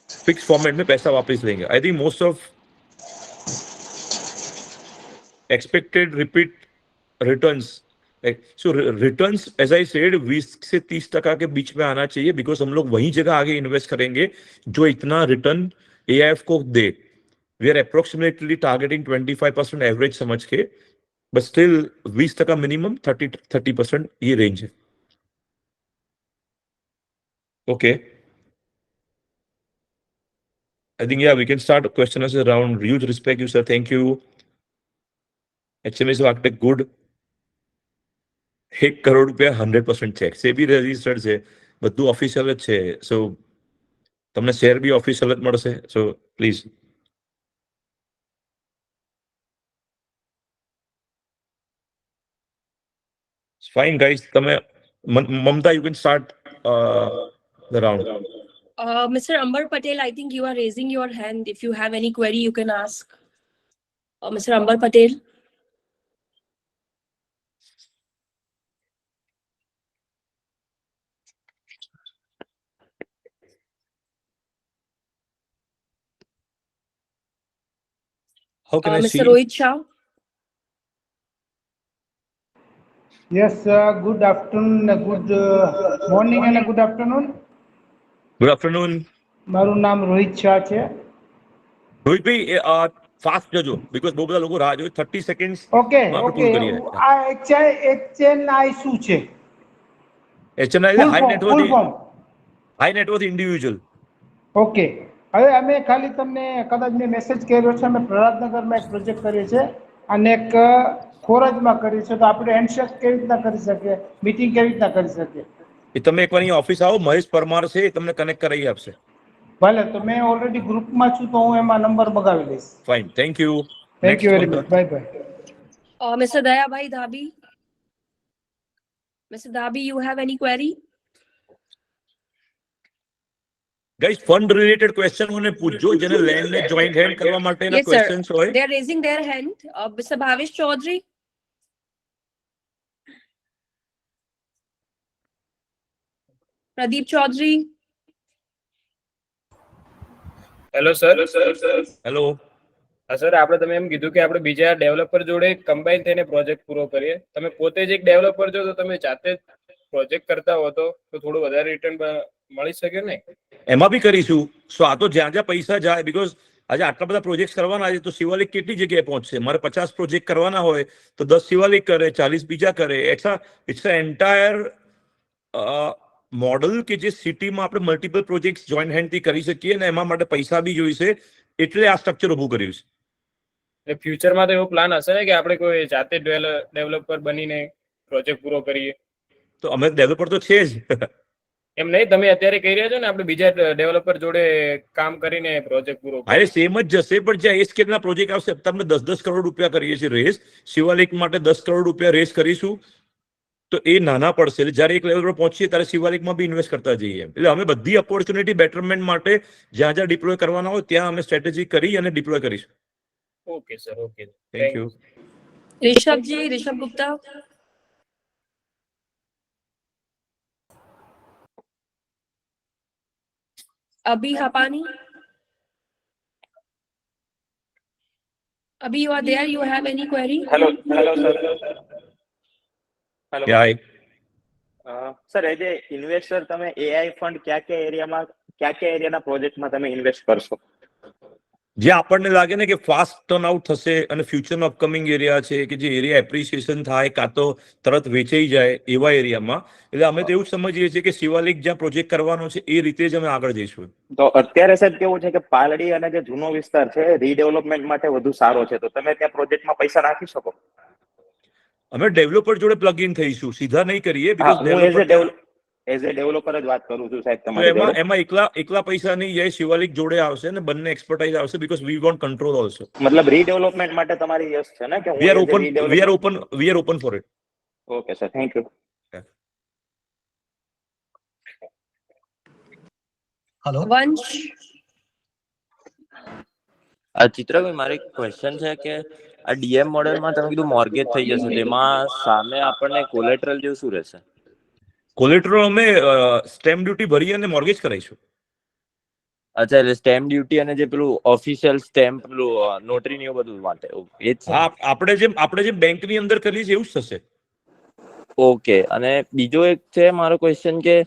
फिक्स फॉर्मेट में पैसा वापस लेंगे. I think most of expected repeat returns, so returns as I said 20 से 30% के बीच में आना चाहिए, बिकॉज हम लोग वही जगह आगे इन्वेस्ट करेंगे जो इतना रिटर्न एआईएफ को दे. We are approximately targeting 25% average समझ के, बट स्टिल 20% मिनिमम, 30% ये रेंज है. Okay. I think, yeah, we can start questions around huge respect you, sir. Thank you. HMS architect good. 1 crore રૂપિયા 100% ચેક. સેબી રજિસ્ટર્ડ છે, બધું official જ છે. સો તમને શેર બી ઓફિશિયલ જ મળશે. So please. Fine guys. તમે Mamta, you can start the round. Mr. Ambar Patel, I think you are raising your hand. If you have any query, you can ask. Mr. Ambar Patel. How can I see? Mr. Rohit Shah. Yes, good afternoon, good morning and good afternoon. Good afternoon. મારું નામ રોહિત શાહ છે. રોહિતભાઈ, fast જજો, because બહુ બધા લોકો રાહ જોઈ. 30 seconds okay આપણે ઓકે પૂરું કરીએ. આ HNI શું છે? HNI full high form, full form. Net worth individual. Okay, હવે અમે ખાલી તમને કદાચ મેં મેસેજ કર્યો છે. અમે પ્રહલાદનગરમાં એક પ્રોજેક્ટ કરીએ છીએ અને એક ખોરજમાં કરીએ છીએ. તો આપણે હેન્ડશેક કેવી રીતના કરી શકીએ, મીટિંગ કેવી રીતના કરી શકીએ? એ તમે એકવાર અહીંયા ઓફિસ આવો, મહેશ પરમાર છે, એ તમને કનેક્ટ કરાવી આપશે. ભલે, તો મેં ઓલરેડી ગ્રુપમાં છું, તો હું એમાં નંબર મગાવી લઈશ. Fine, thank you. Thank you very much. Bye bye. Mr. Dayabhai Dhabi. Mr. Dhabi, you have any query? Guys, fund related question મને પૂછજો, જેને લેન્ડ ને જોઈન્ટ હેન્ડ કરવા માટેના Yes, sir. ક્વેશ્ચન્સ હોય. They are raising their hand. Mr. Bhavish Chaudhary. Pradeep Chaudhary. Hello sir. Hello. હા sir, આપણે તમે એમ કીધું કે આપણે બીજા ડેવલપર જોડે કમ્બાઈન થઈને પ્રોજેક્ટ પૂરો કરીએ. તમે પોતે જ એક ડેવલપર છો, તો તમે જાતે જ પ્રોજેક્ટ કરતા હો તો થોડું વધારે રિટર્ન મળી શકે ને? એમાં બી કરીશું. સો આ તો જ્યાં જ્યાં પૈસા જાય, બીકોઝ આજે આટલા બધા પ્રોજેક્ટ કરવાના છે, તો શિવાલિક કેટલી જગ્યાએ પહોંચશે? મારે 50 પ્રોજેક્ટ કરવાના હોય તો 10 શિવાલિક કરે, 40 બીજા કરે. ઇટ્સ અ એન્ટાયર મોડલ કે જે સિટીમાં આપણે મલ્ટિપલ પ્રોજેક્ટ જોઈન્ટ હેન્ડથી કરી શકીએ, અને એમાં માટે પૈસા બી જોઈશે. એટલે આ સ્ટ્રક્ચર ઊભું કર્યું છે. એટલે ફ્યુચરમાં તો એવો પ્લાન હશે ને કે આપણે કોઈ જાતે ડેવલપર બનીને પ્રોજેક્ટ પૂરો કરીએ? તો અમે ડેવલપર તો છે જ. એમ નહીં, તમે અત્યારે કહી રહ્યા છો ને આપણે બીજા ડેવલપર જોડે કામ કરીને પ્રોજેક્ટ પૂરો અરે કરીએ. સેમ જ જશે, પણ જ્યાં એ સ્કેલના પ્રોજેક્ટ આવશે, તમને 10-10 કરોડ રૂપિયા કરીએ છીએ રેસ. શિવાલિક માટે 10 કરોડ રૂપિયા રેસ કરીશું, તો એ નાના પડશે. એટલે જ્યારે એક લેવલ પર પહોંચીએ ત્યારે શિવાલિકમાં બી ઇન્વેસ્ટ કરતા જઈએ. એટલે અમે બધી ઓપોર્ચ્યુનિટી બેટરમેન્ટ માટે જ્યાં જ્યાં ડિપ્લોય કરવાના હોય ત્યાં અમે સ્ટ્રેટેજી કરી અને ડિપ્લોય કરીશું. Okay sir, okay. Thank you. Rishabh Gupta. Abhi Hapani. Abhi, you are there? You have any query? Hello sir. Hello yeah sir, as a investor તમે એઆઈ ફંડ કયા એરિયાના પ્રોજેક્ટમાં તમે ઇન્વેસ્ટ કરશો? જે આપણને લાગે ને કે ફાસ્ટ ટર્ન આઉટ થશે અને ફ્યુચરનો અપકમિંગ એરિયા છે, કે જે એરિયા એપ્રિસિએશન થાય કાં તો તરત વેચાઈ જાય, એવા એરિયામાં. એટલે અમે તો એવું જ સમજીએ છીએ કે શિવાલિક જ્યાં પ્રોજેક્ટ કરવાનો છે એ રીતે જ અમે આગળ જઈશું. તો અત્યારે સાહેબ કેવું છે કે પાલડી અને જે જૂનો વિસ્તાર છે રીડેવલપમેન્ટ માટે વધુ સારો છે, તો તમે ત્યાં પ્રોજેક્ટમાં પૈસા નાખી શકો? અમે ડેવલપર જોડે પ્લગ ઇન થઈશું, સીધા નહીં કરીએ. હા, હું because એઝ એ ડેવલપર જ વાત કરું છું સાહેબ તમારી જોડે. એમાં એકલા પૈસા નહીં જાય, શિવાલિક જોડે આવશે ને બંને એક્સપર્ટાઇઝ આવશે, because we want control also. મતલબ રીડેવલપમેન્ટ માટે તમારી યસ છે ને કે we are open four it. Okay sir, thank you. Hello. Vansh. ચિત્રભાઈ, મારે એક ક્વેશ્ચન છે કે આ ડીએમ મોડેલમાં તમે કીધું મોર્ગેજ થઈ જશે, તેમાં સામે આપણને કોલેટરલ જેવું શું રહેશે? કોલેટરલ અમે સ્ટેમ્પ ડ્યુટી ભરી અને મોર્ગેજ કરાવીશું. અચ્છા, એટલે સ્ટેમ્પ ડ્યુટી અને જે પેલું ઓફિશિયલ સ્ટેમ્પ પેલું નોટરી ને એવું બધું માટે એ જ છે? હા, આપણે જેમ બેંકની અંદર કરીએ છીએ એવું જ થશે. ઓકે. અને બીજો એક છે મારો ક્વેશ્ચન કે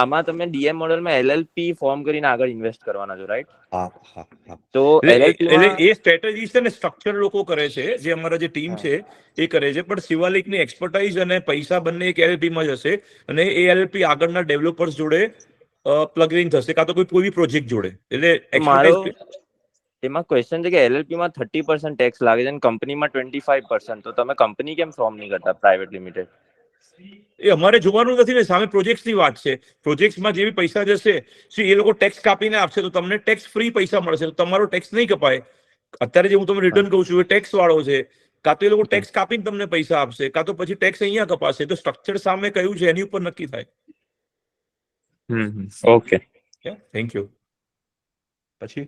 આમાં તમે ડીએમ મોડેલમાં એલએલપી ફોર્મ કરીને આગળ ઇન્વેસ્ટ કરવાના છો, રાઈટ? હા હા હા. તો એટલે એ સ્ટ્રેટેજી છે ને સ્ટ્રક્ચર લોકો કરે છે, જે અમારા જે ટીમ છે એ કરે છે, પણ શિવાલિકની એક્સપર્ટાઇઝ અને પૈસા બંને એક LLP માં જશે અને એ LLP આગળના ડેવલપર્સ જોડે પ્લગ ઇન થશે, કાં તો કોઈ પ્રોજેક્ટ જોડે. એટલે મારો expertise એમાં ક્વેશ્ચન છે કે એલએલપી માં 30% ટેક્સ લાગે છે અને કંપનીમાં 25%. તો તમે કંપની કેમ ફોર્મ નહીં કરતા, પ્રાઇવેટ લિમિટેડ? એ અમારે જોવાનું નથી ને, સામે પ્રોજેક્ટ્સની વાત છે. પ્રોજેક્ટ્સમાં જે બી પૈસા જશે, એ લોકો ટેક્સ કાપીને આપશે, તો તમને ટેક્સ ફ્રી પૈસા મળશે, તો તમારો ટેક્સ નહીં કપાય. અત્યારે જે હું તમને રિટર્ન કહું છું એ ટેક્સ વાળો છે. કાં તો એ લોકો ટેક્સ કાપીને તમને પૈસા આપશે, કાં તો પછી ટેક્સ અહીંયા કપાશે. તો સ્ટ્રક્ચર સામે કયું છે એની ઉપર નક્કી થાય. Okay, thank you. પછી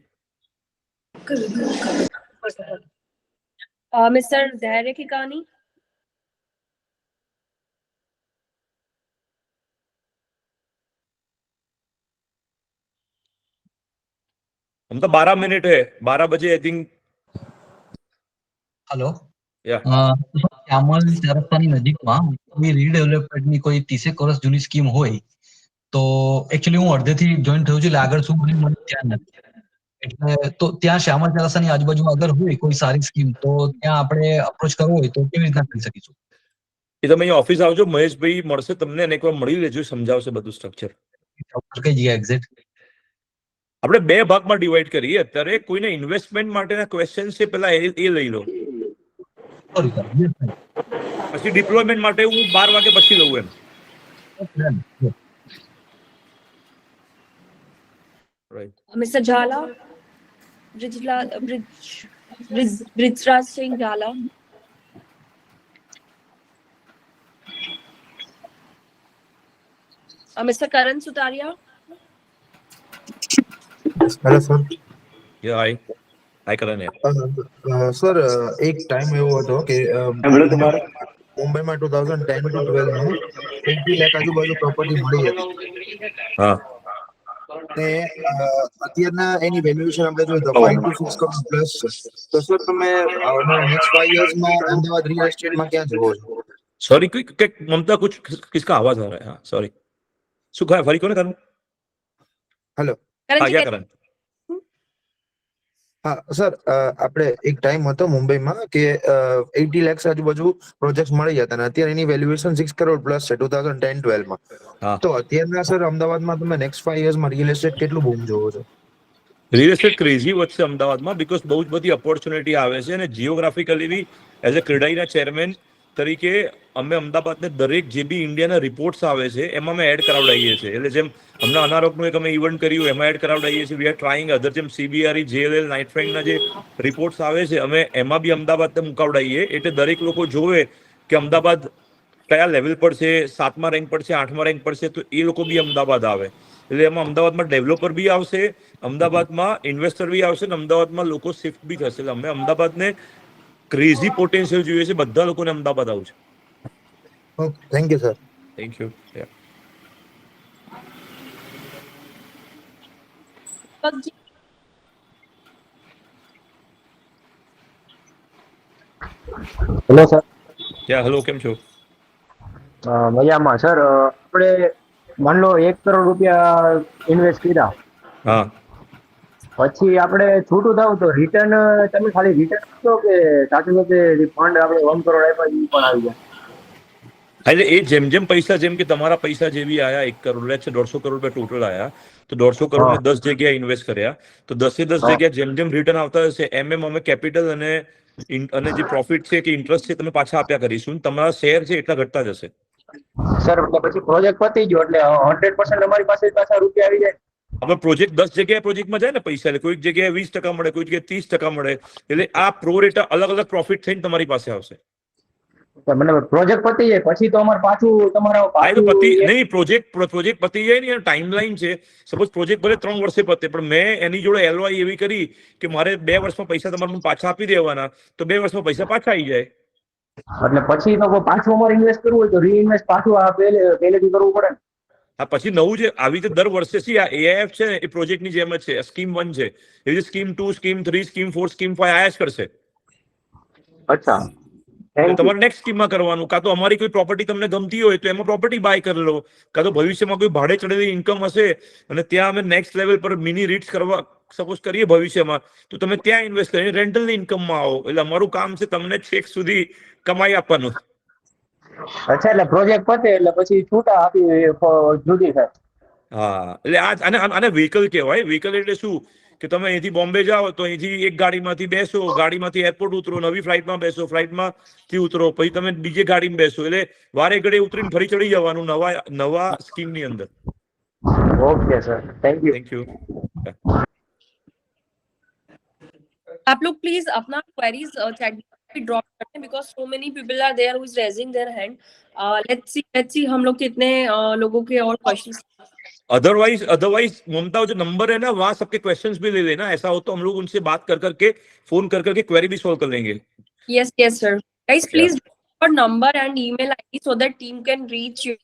Mr. Dhairya Kikani. हम तो 12 मिनट है, 12 बजे आई थिंक. હેલો. Yeah. શ્યામલ ચાર રસ્તાની નજીકમાં કોઈ રીડેવલપમેન્ટની કોઈ 30 વર્ષ જૂની સ્કીમ હોય તો એકચ્યુઅલી હું અડધેથી જોઈન થયું છું, એટલે આગળ શું મને ધ્યાન નથી. એટલે તો ત્યાં શ્યામલ ચાર રસ્તાની આજુબાજુમાં અગર હોય કોઈ સારી સ્કીમ, તો ત્યાં આપણે અપ્રોચ કરવો હોય તો કેવી રીતના કરી શકીશું? એ તમે અહીંયા ઓફિસ આવજો, મહેશભાઈ મળશે તમને અને એકવાર મળી લેજો, સમજાવશે બધું સ્ટ્રક્ચર. કઈ જગ્યાએ એક્ઝેક્ટ? આપણે 2 ભાગમાં ડિવાઈડ કરીએ. અત્યારે કોઈને ઇન્વેસ્ટમેન્ટ માટેના ક્વેશ્ચન છે, પેલા એ લઈ લો. Sorry sir. પછી ડિપ્લોયમેન્ટ માટે હું 12 વાગે પછી લઉં એમ. Right. Mr. Jhala. Brijraj Singh Jhala. Mr. Karan Sutaria. Hello sir. Yeah hi Karan યાર. સર એક ટાઈમ એવો હતો કે મુંબઈમાં 2010 to 12 માં 80 લાખ આજુબાજુ પ્રોપર્ટી મળી હતી. હા. ને અત્યારના એની વેલ્યુએશન આપણે જોઈએ તો 5 to 6 કરોડ પ્લસ છે. તો સર તમે નેક્સ્ટ 5 યર્સમાં અમદાવાદ રિયલ એસ્ટેટમાં ક્યાં જુઓ છો? सॉरी कोई ममता कुछ किसका आवाज आ रहा है? हाँ सॉरी. શું કહે ફરી કોને કરું? હેલો. હા ક્યાં કરણ? હા સર, આપણે એક ટાઈમ હતો મુંબઈમાં કે 80 લાખ આજુબાજુ પ્રોજેક્ટ મળી જતા અને અત્યારે એની વેલ્યુએશન 6 કરોડ પ્લસ છે 2010-12 માં. હા. તો અત્યારના સર અમદાવાદમાં તમે નેક્સ્ટ 5 યર્સમાં રિયલ એસ્ટેટ કેટલું બૂમ જોવો છો? રિયલ એસ્ટેટ ક્રેઝી વધશે અમદાવાદમાં, બીકોઝ બહુ જ બધી ઓપોર્ચ્યુનિટી આવે છે અને જીઓગ્રાફિકલી બી એઝ અ ક્રેડાઈના ચેરમેન તરીકે અમે અમદાવાદને દરેક જે બી ઇન્ડિયાના રિપોર્ટ્સ આવે છે એમાં અમે એડ કરાવડાવીએ છીએ. એટલે જેમ હમણાં અનારોગનું એક અમે ઇવેન્ટ કર્યું એમાં એડ કરાવડાવીએ છીએ. વી આર ટ્રાઇંગ અધર, જેમ CBRE, JLL, નાઇટ ફ્રેન્કના જે રિપોર્ટ્સ આવે છે અમે એમાં બી અમદાવાદને મુકાવડાવીએ. એટલે દરેક લોકો જોવે કે અમદાવાદ કયા લેવલ પર છે, 7મા રેન્ક પર છે, 8મા રેન્ક પર છે, તો એ લોકો બી અમદાવાદ આવે. એટલે એમાં અમદાવાદમાં ડેવલપર બી આવશે, અમદાવાદમાં ઇન્વેસ્ટર બી આવશે અને અમદાવાદમાં લોકો શિફ્ટ બી થશે. એટલે અમે અમદાવાદને ક્રેઝી પોટેન્શિયલ જોઈએ છે, બધા લોકોને અમદાવાદ આવશે. Okay, thank you sir. Thank you. Pagji. Hello sir. Hello, કેમ છો? મજામાં સર. આપણે માન લો 1 કરોડ રૂપિયા ઇન્વેસ્ટ કર્યા, હા. પછી આપણે છૂટું થાવ તો રિટર્ન તમે ખાલી રિટર્ન આપશો કે સાથે સાથે ફંડ આપણે 1 કરોડ આપ્યા એ પણ આવી જાય? એટલે એ જેમ જેમ પૈસા, જેમ કે તમારા પૈસા જેવી આયા 1 કરોડ, લે છે 150 કરોડ રૂપિયા ટોટલ આયા, તો 150 કરોડ મેં 10 જગ્યાએ ઇન્વેસ્ટ કર્યા, તો 10 જગ્યાએ જેમ જેમ રિટર્ન આવતા હશે એમ અમે કેપિટલ અને જે પ્રોફિટ છે કે ઇન્ટરેસ્ટ છે તમે પાછા આપ્યા કરીશું. તમારા શેર છે એટલા ઘટતા જશે. સર એટલે પછી પ્રોજેક્ટ પતી ગયો એટલે 100% અમારી પાસે પાછા રૂપિયા આવી જાય? હવે પ્રોજેક્ટ 10 જગ્યાએ પ્રોજેક્ટમાં જાય ને પૈસા, એટલે કોઈક જગ્યાએ 20% મળે, કોઈક જગ્યાએ 30% મળે, એટલે આ પ્રો રેટા અલગ અલગ પ્રોફિટ થઈને તમારી પાસે આવશે. મતલબ પ્રોજેક્ટ પતી જાય પછી તો અમારે પાછું તમારા નહીં, પ્રોજેક્ટ પતી જાય ને, ટાઈમ લાઈન છે. સપોઝ પ્રોજેક્ટ ભલે 3 વર્ષે પતે, પણ મેં એની જોડે LOI એવી કરી કે મારે 2 વર્ષમાં પૈસા તમારે પાછા આપી દેવાના, તો 2 વર્ષમાં પૈસા પાછા આવી જાય. એટલે પછી તો પાછું અમારે ઇન્વેસ્ટ કરવું હોય તો રીઇન્વેસ્ટ પાછું પહેલેથી કરવું પડે ને? હા, પછી નવું જે આવી રીતે દર વર્ષે આ AIF છે ને એ પ્રોજેક્ટની જેમ જ છે. સ્કીમ 1 છે, એવી સ્કીમ 2, સ્કીમ 3, સ્કીમ 4, સ્કીમ 5 આયા જ કરશે. અચ્છા. Thank you. તમારે નેક્સ્ટ સ્કીમમાં કરવાનું, કાં તો અમારી કોઈ પ્રોપર્ટી તમને ગમતી હોય તો એમાં પ્રોપર્ટી બાય કરી લો, કાં તો ભવિષ્યમાં કોઈ ભાડે ચડેલી ઇન્કમ હશે અને ત્યાં અમે નેક્સ્ટ લેવલ પર મિની રીટ્સ કરવા સપોઝ કરીએ ભવિષ્યમાં, તો તમે ત્યાં ઇન્વેસ્ટ કરીને રેન્ટલની ઇન્કમમાં આવો. એટલે અમારું કામ છે તમને છેક સુધી કમાઈ આપવાનું. અચ્છા, એટલે પ્રોજેક્ટ પતે એટલે પછી છૂટા આપી જુદી થાય. હા, એટલે આને વ્હીકલ કહેવાય. વ્હીકલ એટલે શું કે તમે અહીંથી બોમ્બે જાઓ તો અહીંથી એક ગાડીમાંથી બેસો, ગાડીમાંથી એરપોર્ટ ઉતરો, નવી ફ્લાઇટમાં બેસો, ફ્લાઇટમાંથી ઉતરો, પછી તમે બીજે ગાડીમાં બેસો, એટલે વારે ઘડે ઉતરીને ફરી ચડી જવાનું નવા સ્કીમની અંદર. Okay sir, thank you. Thank you. आप लोग प्लीज अपना क्वेरीज चैट पे ड्रॉप करते हैं because so many people are there who is raising their hand. Let's see हम लोग कितने लोगों के और क्वेश्चंस. अदरवाइज ममता जो नंबर है ना वहां सबके क्वेश्चंस भी ले लेना. ऐसा हो तो हम लोग उनसे बात कर करके फोन कर करके क्वेरी भी सॉल्व कर लेंगे. Yes, yes, sir. Guys, please your number and email ID so that team can reach you.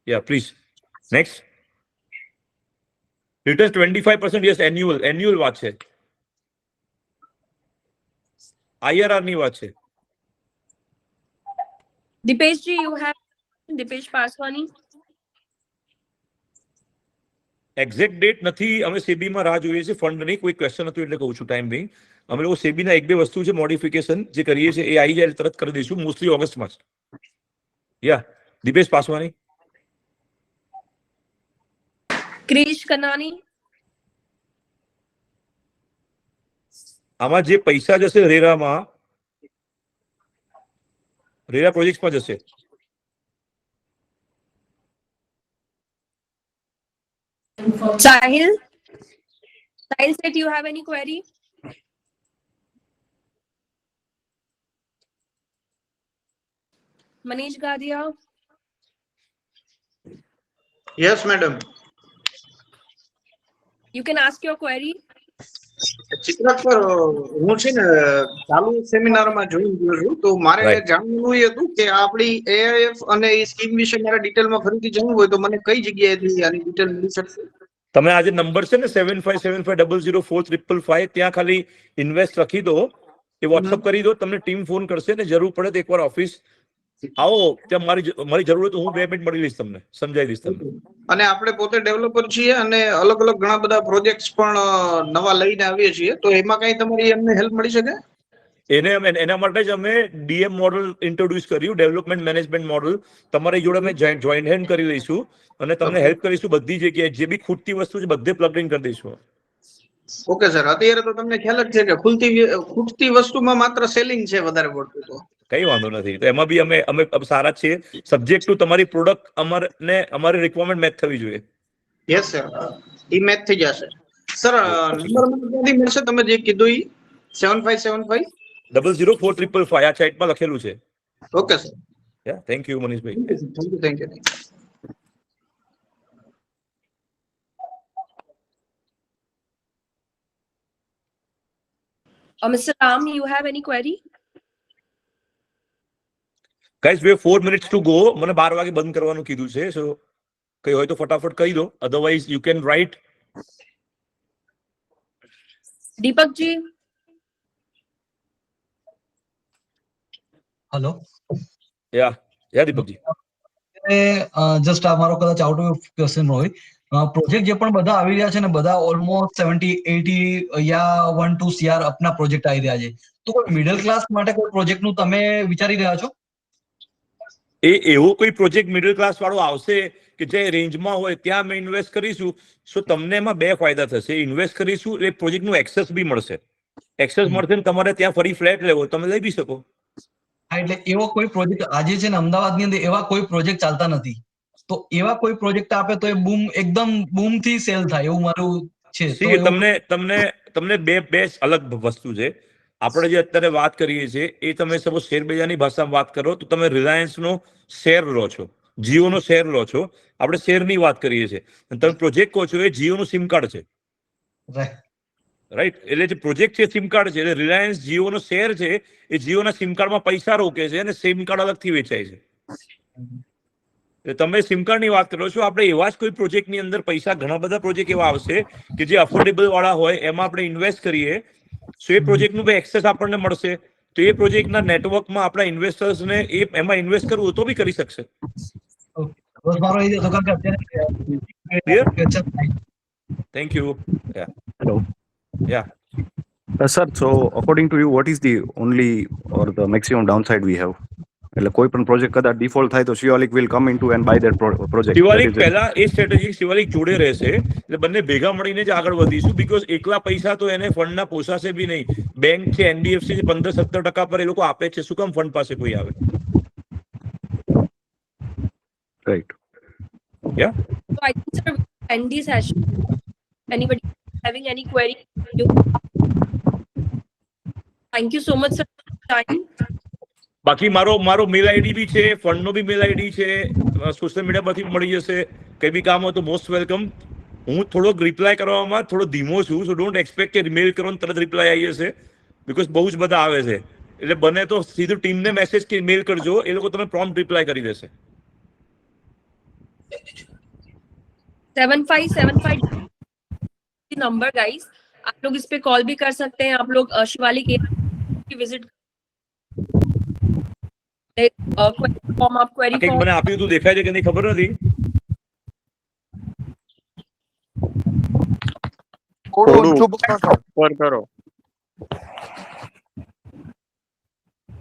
Yeah, please. Next. Returns 25%. Yes, annual વાત છે. IRR ની વાત છે. Dipesh ji, you have Dipesh Paswani. Exact date નથી. અમે સેબી માં રાહ જોઈએ છે, ફંડ નહીં. કોઈ ક્વેશ્ચન હતું એટલે કહું છું ટાઈમ બી. અમે લોકો સેબી ના એક બે વસ્તુ છે મોડિફિકેશન જે કરીએ છીએ એ આવી જાય તરત કરી દઈશું, મોસ્ટલી ઓગસ્ટમાં. યા, દિપેશ પાસવાની. Krish Kanani. આમાં જે પૈસા જશે રેરામાં, રેરા પ્રોજેક્ટ્સમાં જશે. Sahil. Sahil said you have any query? Manish Gadia. Yes, madam. You can ask your query. ચિત્રક પર હું છે ને ચાલુ સેમિનારમાં જોઈન થયો છું, તો મારે Right. જાણવું એ હતું કે આપણી એઆઈએફ અને એ સ્કીમ વિશે મારે ડિટેલમાં ફરીથી જાણવું હોય તો મને કઈ જગ્યાએથી આની ડિટેલ મળી શકશે? તમે આ જે નંબર છે ને 7575004555, ત્યાં ખાલી ઇન્વેસ્ટ લખી દો, એ વોટ્સઅપ કરી દો, તમને ટીમ ફોન કરશે ને જરૂર પડે તો એકવાર ઓફિસ આવો, ત્યાં મારી જરૂર હોય તો હું 2 મિનિટ મળી લઈશ, તમને સમજાવી દઈશ તમને. અને આપણે પોતે ડેવલપર છીએ અને અલગ અલગ ઘણા બધા પ્રોજેક્ટ્સ પણ નવા લઈને આવીએ છીએ, તો એમાં કઈ તમારી એમને હેલ્પ મળી શકે? એના માટે જ અમે ડીએમ મોડલ ઇન્ટ્રોડ્યુસ કર્યું, ડેવલપમેન્ટ મેનેજમેન્ટ મોડલ. તમારી જોડે અમે જોઈન્ટ હેન્ડ કરી દઈશું અને તમને હેલ્પ કરીશું બધી જગ્યાએ. જે બી ખૂટતી વસ્તુ છે બધે પ્લગ ઇન કરી દઈશું. ઓકે સર, અત્યારે તો તમને ખ્યાલ જ છે કે ખૂટતી વસ્તુમાં માત્ર સેલિંગ છે વધારે પડતું. તો કઈ વાંધો નથી, તો એમાં બી અમે સારા છીએ. સબ્જેક્ટ ટુ તમારી પ્રોડક્ટ અમારી રિક્વાયરમેન્ટ મેચ થવી જોઈએ. યસ સર, ઈ મેચ થઈ જશે. સર, નંબર મને ક્યાંથી મળશે તમે જે કીધું ઈ? 7575 004555 આ સાઇટમાં લખેલું છે. Okay sir. Yeah, thank you Manishbhai. Thank you. Mr. Ram, you have any query? Guys, we have 4 minutes to go. મને 12 વાગે બંધ કરવાનું કીધું છે, સો કઈ હોય તો ફટાફટ કહી દો, otherwise you can write. Deepak ji. Hello. Yeah Deepakji. Just આ મારો કદાચ આઉટ ઓફ ક્વેશ્ચન હોય, પ્રોજેક્ટ જે પણ બધા આવી રહ્યા છે ને બધા ઓલમોસ્ટ 70-80 યા 1-2 CR અપના પ્રોજેક્ટ આવી રહ્યા છે, તો કોઈ મિડલ ક્લાસ માટે કોઈ પ્રોજેક્ટ નું તમે વિચારી રહ્યા છો? એવો કોઈ પ્રોજેક્ટ મિડલ ક્લાસ વાળો આવશે કે જે રેન્જમાં હોય ત્યાં અમે ઇન્વેસ્ટ કરીશું. સો તમને એમાં બે ફાયદા થશે. ઇન્વેસ્ટ કરીશું એટલે પ્રોજેક્ટનું એક્સેસ બી મળશે. એક્સેસ મળશે ને તમારે ત્યાં ફરી ફ્લેટ લેવો તમે લઈ બી શકો. એટલે એવો કોઈ પ્રોજેક્ટ આજે છે ને અમદાવાદની અંદર એવા કોઈ પ્રોજેક્ટ ચાલતા નથી, તો એવા કોઈ પ્રોજેક્ટ આપે તો એ એકદમ બૂમ થી સેલ થાય એવું મારું છે. તમને બે અલગ વસ્તુ છે. આપણે જે અત્યારે વાત કરીએ છીએ એ તમે સપોઝ શેર બજારની ભાષામાં વાત કરો તો તમે રિલાયન્સ નો શેર લો છો, જીઓ નો શેર લો છો. આપણે શેરની વાત કરીએ છીએ, તમે પ્રોજેક્ટ કહો છો એ જીઓ નું સિમ કાર્ડ છે, રાઈટ? એટલે જે પ્રોજેક્ટ છે સિમ કાર્ડ છે, એટલે રિલાયન્સ જીઓ નો શેર છે એ જીઓ ના સિમ કાર્ડમાં પૈસા રોકે છે અને સિમ કાર્ડ અલગથી વેચાય છે. તમે સિમ કાર્ડ ની વાત કરો છો. આપણે એવા જ કોઈ પ્રોજેક્ટ ની અંદર પૈસા, ઘણા બધા પ્રોજેક્ટ એવા આવશે કે જે અફોર્ડેબલ વાળા હોય, એમાં આપણે ઇન્વેસ્ટ કરીએ, સો એ પ્રોજેક્ટ નું એક્સેસ આપણને મળશે. તો એ પ્રોજેક્ટના નેટવર્કમાં આપણા ઇન્વેસ્ટર્સને એમાં ઇન્વેસ્ટ કરવું હોય તો બી કરી શકશે. બસ મારો એ જ હતો કારણ કે Clear? અત્યારે thank you. Hello. Yeah. Sir, so according to you, what is the only or the maximum downside we have? એટલે કોઈ પણ પ્રોજેક્ટ કદાચ ડિફોલ્ટ થાય તો Shivalik will come into and buy that project. Shivalik પહેલા એ સ્ટ્રેટેજી શિવાલિક જોડે રહેશે એટલે બંને ભેગા મળીને જ આગળ વધીશું બીકોઝ એકલા પૈસા તો એને ફંડના પોસાશે બી નહીં. બેંક છે એનબીએફસી છે 15-17% પર એ લોકો આપે છે. શું કામ ફંડ પાસે કોઈ આવે? Right. Yeah. So I think, sir, we will end this session. Anybody having any query? Thank you so much, sir, for your time. બાકી મારો મેલ આઈડી બી છે, ફંડનો બી મેલ આઈડી છે, સોશિયલ મીડિયા પરથી મળી જશે. કઈ બી કામ હોય તો મોસ્ટ વેલકમ. હું થોડોક રિપ્લાય કરવામાં થોડો ધીમો છું, સો ડોન્ટ એક્સપેક્ટ કે મેલ કરો તરત રિપ્લાય આવી જશે બીકોઝ બહુ જ બધા આવે છે. એટલે બને તો સીધું ટીમને મેસેજ કે મેલ કરજો, એ લોકો તમે પ્રોમ્પ્ટ રિપ્લાય કરી દેશે. 7575 नंबर गाइस, आप लोग इस पे कॉल भी कर सकते हैं. आप लोग शिवालिक की विजिट फॉर्म आप क्वेरी કંઈક મને આપ્યું તું દેખાય છે કે નહીં ખબર નથી. ઉપર કરો.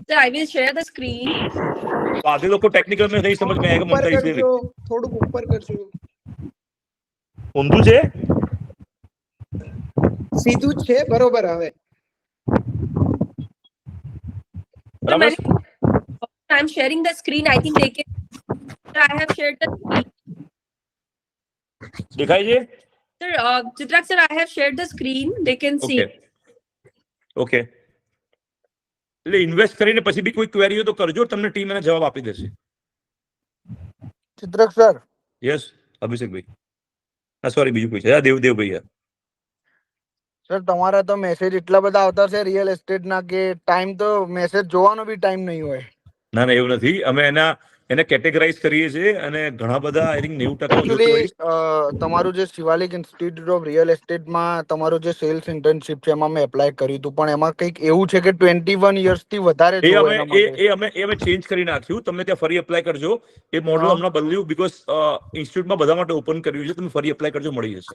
Sir I will share the screen. આધે લોકો ટેકનિકલ में नहीं समझ में आएगा ઉપર मनता इसलिए કરજો, થોડુંક ઉપર કરજો. ઊંધું છે. સીધું જ છે, બરોબર હવે. બરાબર. I am sharing the screen. I think they can. Sir, I have shared the screen. દેખાય છે? Sir, Chitrak sir, I have shared the screen. They can see. Okay. એટલે ઇન્વેસ્ટ કરીને પછી બી કોઈ ક્વેરી હોય તો કરજો, તમને ટીમ એને જવાબ આપી દેશે. ચિત્રક સર, યસ અભિષેકભાઈ. હા સોરી બીજું કોઈ છે? હા દેવભાઈ. સર તમારા તો મેસેજ એટલા બધા આવતા છે રિયલ એસ્ટેટ ના કે ટાઈમ તો મેસેજ જોવાનો બી ટાઈમ નહીં હોય. ના એવું નથી. અમે એને કેટેગરાઇઝ કરીએ છીએ અને ઘણા બધા આઈ થિંક 90% એકચ્યુઅલી તમારું જે શિવાલિક ઇન્સ્ટિટ્યૂટ ઓફ રિયલ એસ્ટેટમાં તમારું જે સેલ્સ ઇન્ટર્નશિપ છે એમાં મેં એપ્લાય કર્યું હતું, પણ એમાં કંઈક એવું છે કે 21 યર્સ થી વધારે એ જોવે એના માટે. અમે ચેન્જ કરી નાખ્યું. તમે ત્યાં ફરી એપ્લાય કરજો. એ મોડલ હમણાં બદલ્યું બીકોઝ ઇન્સ્ટિટ્યૂટમાં બધા માટે ઓપન કર્યું છે. તમે ફરી એપ્લાય કરજો, મળી જશે.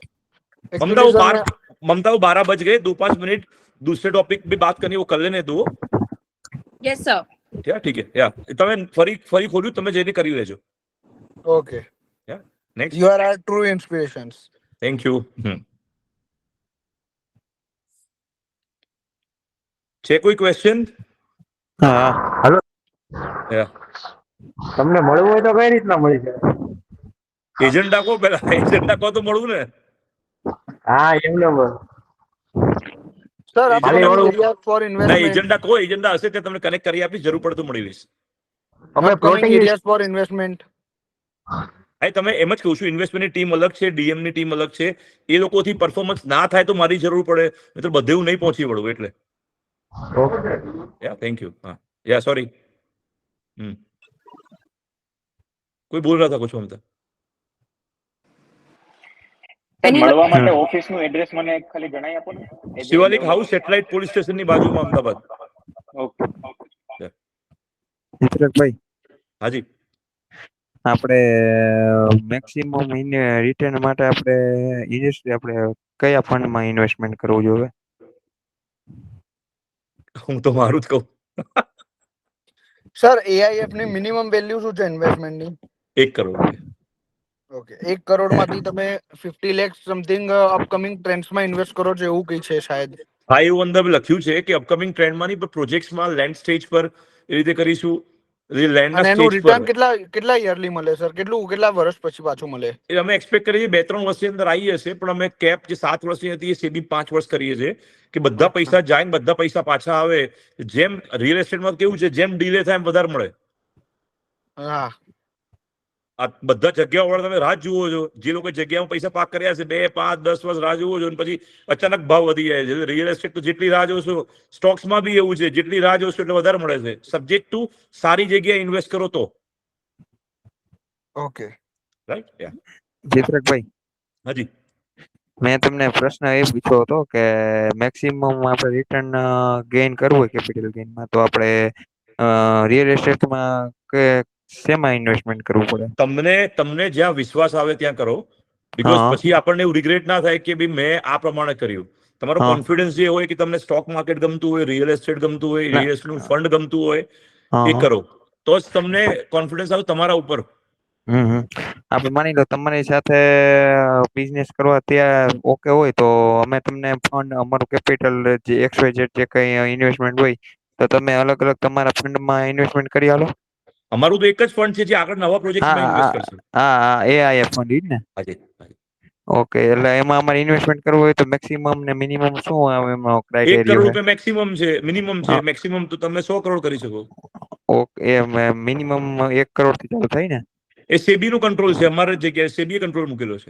ममता वो 12 बज गए, 2-5 मिनट दूसरे टॉपिक पे बात करनी, वो कर लेने दो. Yes sir. क्या ठीक है? या તમે ફરી ખોલ્યું, તમે જઈને કરી લેજો. Okay. Yeah next. You are are true ઇન્સ્પિરેશન્સ. Thank you. છે કોઈ ક્વેશ્ચન? હા હેલો. યા તમને મળવું હોય તો કઈ રીતના મળી શકે? એજન્ડા કો પહેલા, એજન્ડા કો તો મળવું ને. હા એમને સર આપણે એરિયા ફોર ના ઇન્વેસ્ટમેન્ટ, એજન્ડા કો એજન્ડા હશે તે તમને કનેક્ટ કરી આપીશ, જરૂર પડે તો મળી લઈશ. અમે પ્લોટિંગ એરિયાઝ ફોર ઇન્વેસ્ટમેન્ટ. હા તમે એમ જ કહું છું, ઇન્વેસ્ટમેન્ટની ટીમ અલગ છે, ડીએમ ની ટીમ અલગ છે. એ લોકોથી પરફોર્મન્સ ના થાય તો મારી જરૂર પડે, તો બધે હું નહીં પહોંચી વળું એટલે. Yeah thank you. હા યા સોરી. કોઈ બોલ રહ્યા હતા कुछ हम મળવા માટે ઓફિસનું એડ્રેસ મને ખાલી જણાવી આપો ને. શિવાલિક હાઉસ, સેટેલાઇટ પોલીસ સ્ટેશનની બાજુમાં, અમદાવાદ. ઓકે. ચિત્રકભાઈ, હાજી. આપણે મેક્સિમમ રિટર્ન માટે આપણે કયા ફંડમાં ઇન્વેસ્ટમેન્ટ કરવું જોઈએ? હું તો મારું જ કહું. સર એઆઈએફ ની મિનિમમ વેલ્યુ શું છે ઇન્વેસ્ટમેન્ટની? 1 કરોડ. ઓકે, 1 કરોડમાંથી તમે 50 લાખ સમથિંગ અપકમિંગ ટ્રેન્ડ્સમાં ઇન્વેસ્ટ કરો છો એવું કઈ છે શાયદ? હા એવું અંદર લખ્યું છે કે અપકમિંગ ટ્રેન્ડમાં નહીં પણ પ્રોજેક્ટ્સમાં લેન્ડ સ્ટેજ પર એ રીતે કરીશું. અને એનું રિટર્ન કેટલા યરલી મળે સર? કેટલા વર્ષ પછી પાછું મળે? એ અમે એક્સપેક્ટ કરીએ 2-3 વર્ષની અંદર આવી હશે, પણ અમે કેપ જે 7 વર્ષની હતી એ સેબી 5 વર્ષ કરીએ છીએ કે બધા પૈસા જાય ને બધા પૈસા પાછા આવે. જેમ રિયલ એસ્ટેટમાં કેવું છે, જેમ ડીલે થાય એમ વધારે મળે. હા, આ બધા જગ્યાઓ વાળા તમે રાહ જુઓ છો, જે લોકો જગ્યામાં પૈસા પાક કર્યા છે 2, 5, 10 વર્ષ રાહ જુઓ છો, અને પછી અચાનક ભાવ વધી જાય છે. રિયલ એસ્ટેટ તો જેટલી રાહ જોશો, સ્ટોક્સમાં બી એવું છે, જેટલી રાહ જોશો એટલે વધારે મળે છે, સબ્જેક્ટ ટુ સારી જગ્યાએ ઇન્વેસ્ટ કરો તો. Okay right. ચિત્રકભાઈ, હાજી. મેં તમને પ્રશ્ન એ પૂછ્યો હતો કે મેક્સિમમ આપણે રિટર્ન ગેઇન કરવું હોય કેપિટલ ગેઇનમાં તો આપણે રિયલ એસ્ટેટમાં કે શેમાં ઇન્વેસ્ટમેન્ટ કરવું પડે? તમને જ્યાં વિશ્વાસ આવે ત્યાં કરો, બીકોઝ હા પછી આપણને એવું રિગ્રેટ ના થાય કે ભાઈ મેં આ પ્રમાણે કર્યું. તમારો હા કોન્ફિડન્સ જે હોય કે તમને સ્ટોક માર્કેટ ગમતું હોય, રિયલ એસ્ટેટ ગમતું હોય, ના રિયલ એસ્ટેટનું ફંડ ગમતું હોય, હા એ હા કરો તો જ તમને કોન્ફિડન્સ આવે તમારા ઉપર. આપણે માની લો તમારી સાથે બિઝનેસ કરવા ત્યાં ઓકે હોય તો અમે તમને ફંડ અમારું કેપિટલ જે XYZ જે કઈ ઇન્વેસ્ટમેન્ટ હોય તો તમે અલગ અલગ તમારા ફંડમાં ઇન્વેસ્ટમેન્ટ કરી આલો. અમારું તો એક જ ફંડ છે જે આગળ નવા હા પ્રોજેક્ટમાં ઇન્વેસ્ટ કરશે. હા AIF ફંડ ઈ જ ને? હાજી. ઓકે, એટલે એમાં અમારે ઇન્વેસ્ટમેન્ટ કરવું હોય તો મેક્સિમમ ને મિનિમમ શું એમાં 1 ક્રાઇટેરિયા કરોડ છે? રૂપિયા મેક્સિમમ છે, મિનિમમ છે. મેક્સિમમ તો તમે 100 કરોડ કરી શકો. ઓકે, મિનિમમ 1 કરોડ થી ચાલુ થાય ને? એ સેબી નું કંટ્રોલ છે, અમારી જગ્યાએ સેબી કંટ્રોલ મૂકેલો છે.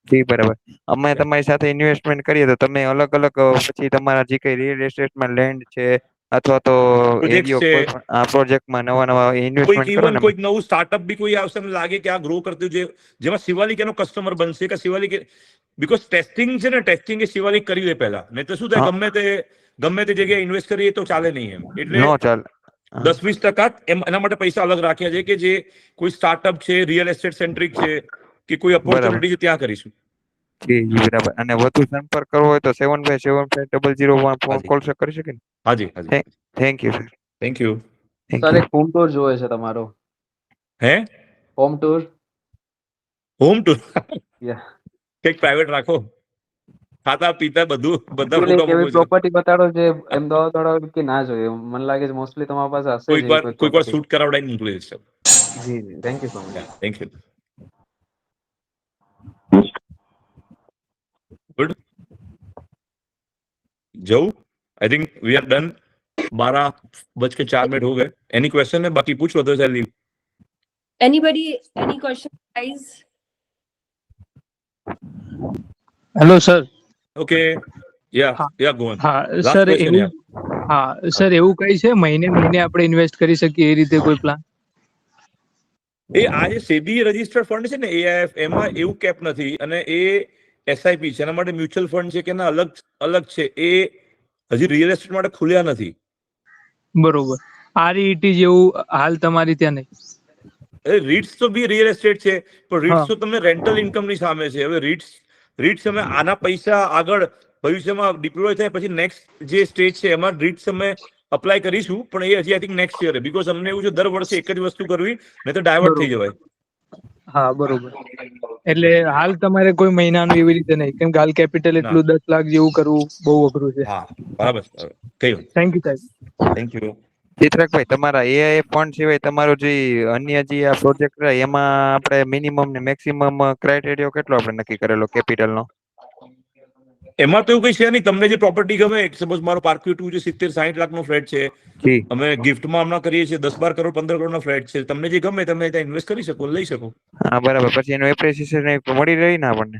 જી બરાબર. અમે તમારી સાથે ઇન્વેસ્ટમેન્ટ કરીએ તો તમે અલગ અલગ પછી તમારા જે કઈ રિયલ એસ્ટેટમાં લેન્ડ છે અથવા તો પ્રોજેક્ટ એરિયો છે, કોઈ પણ આ પ્રોજેક્ટમાં નવા નવા કોઈક ઇન્વેસ્ટમેન્ટ કરો ઇવન ને કોઈક નવું સ્ટાર્ટઅપ બી કોઈ આવશે, અમને લાગે કે આ ગ્રો કરતું છે, જેમાં શિવાલિક એનો કસ્ટમર બનશે કે શિવાલિક, બીકોઝ ટેસ્ટિંગ છે ને, ટેસ્ટિંગ એ શિવાલિક કરી લે પહેલા, નહીં તો શું થાય ગમે તે જગ્યાએ ઇન્વેસ્ટ કરીએ તો ચાલે નહીં એમ. એટલે નો ચાલ 10-20% એના માટે પૈસા અલગ રાખ્યા છે કે જે કોઈ સ્ટાર્ટઅપ છે, રિયલ એસ્ટેટ સેન્ટ્રિક છે કે કોઈ બરાબર. ઓપોર્ચ્યુનિટી છે ત્યાં કરીશું. જી બરાબર. અને વધુ સંપર્ક કરવો હોય તો 75750001 ફોન હાજી કોલ કરી શકે ને? હાજી. Thank you sir. Thank you. Sir એક હોમ ટૂર જોવે છે તમારો. હે? Home tour. હોમ ટૂર યા. કંઈક પ્રાઇવેટ રાખો, ખાતા પીતા બધા એકચ્યુઅલી ફોટો એવી મૂકો છો. પ્રોપર્ટી બતાડો જે અમદાવાદ વાળા કે ના જોઈએ. મને લાગે છે મોસ્ટલી તમારી પાસે હશે જ એવી કોઈ કોઈક વાર પ્રોપર્ટી. શૂટ કરાવડાવીને મોકલી દઈશ. જી thank you so much. Thank you. Good जाऊ I think we are done 12:04 हो गए. एनी क्वेश्चन है? बाकी पूछ लो तो I leave. Anybody, any question, guys? Hello sir. Okay या गो ऑन. હા લાસ્ટ સર, ક્વેશ્ચન એવું યાર. હા સર, એવું કઈ છે મહિને આપણે ઇન્વેસ્ટ કરી શકીએ એ રીતે કોઈ પ્લાન? એ આ જે સેબી રજિસ્ટર્ડ ફંડ છે ને AIF, એમાં એવું કેપ નથી, અને એ SIP છે, એના માટે મ્યુચ્યુઅલ ફંડ છે કે ના અલગ છે, એ હજી રિયલ એસ્ટેટ માટે ખુલ્યા નથી. બરોબર. REIT જેવું હાલ તમારી ત્યાં નહીં? રીટ્સ તો બી રિયલ એસ્ટેટ છે, પણ રીટ્સ હા તો તમને રેન્ટલ ઇન્કમની સામે છે. હવે રીટ્સ અમે આના પૈસા આગળ ભવિષ્યમાં ડિપ્લોય થાય પછી નેક્સ્ટ જે સ્ટેજ છે એમાં રીટ્સ અમે અપ્લાય કરીશું, પણ એ હજી I think next year, because અમને એવું છે દર વર્ષે એક જ વસ્તુ કરવી, નહીં તો ડાયવર્ટ થઈ જવાય. હા બરોબર. એટલે હાલ તમારે કોઈ મહિનાનું એવી રીતે નહીં, કેમ કે હાલ કેપિટલ ના. એટલું 10 લાખ જેવું કરવું બહુ અઘરું છે. હા બરાબર. કઈ થેન્ક યુ સાહેબ. Thank you. ચિત્રકભાઈ, તમારા AIF ફંડ સિવાય તમારો જે અન્ય જે આ પ્રોજેક્ટ રહ્યા એમાં આપણે મિનિમમ ને મેક્સિમમ ક્રાઇટેરિયા કેટલો આપણે નક્કી કરેલો કેપિટલનો? એમાં તો એવું કઈ છે નહીં. તમને જે પ્રોપર્ટી ગમે, સપોઝ મારો પાર્કવ્યુ 2 છે, 70-60 લાખનો ફ્લેટ છે, જી અમે ગિફ્ટમાં હમણાં કરીએ છીએ, 10-12 કરોડ 15 કરોડનો ફ્લેટ છે. તમને જે ગમે તમે ત્યાં ઇન્વેસ્ટ કરી શકો, લઈ શકો. હા બરાબર. પછી એનું એપ્રિસિએશન મળી રહી ને આપણને?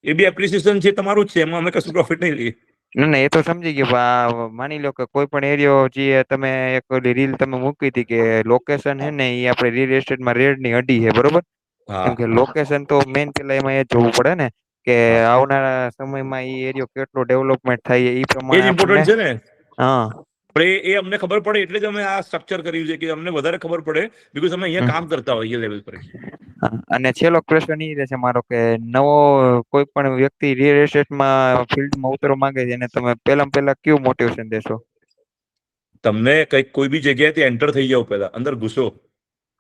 એ બી એપ્રિસિએશન છે તમારું જ છે, એમાં અમે કશું પ્રોફિટ નહીં લઈએ. ના એ તો સમજી ગયો. માની લો કે કોઈ પણ એરિયો જે તમે એક રીલ તમે મૂકી હતી કે લોકેશન છે ને એ આપણે રિયલ એસ્ટેટમાં રેડ ની અડી છે, બરોબર? હા કેમ કે લોકેશન તો મેઇન પેલા એમાં એ જોવું પડે ને કે હા આવનારા સમયમાં એ એરિયો કેટલો ડેવલપમેન્ટ થાય એ એ પ્રમાણે જ આપણને ઇમ્પોર્ટન્ટ છે ને. હા પણ એ અમને ખબર પડે એટલે જ અમે આ સ્ટ્રક્ચર કર્યું છે કે અમને વધારે ખબર પડે, બીકોઝ અમે અહીંયા કામ કરતા હોઈએ લેવલ પર. અને છેલ્લો ક્વેશ્ચન એ રહેશે મારો કે નવો કોઈ પણ વ્યક્તિ રિયલ એસ્ટેટમાં ફિલ્ડમાં ઉતરવા માંગે છે એને તમે પહેલા કયું મોટિવેશન દેશો? તમને કઈક કોઈ બી જગ્યાએથી એન્ટર થઈ જાવ, પહેલા અંદર ઘૂસો, એ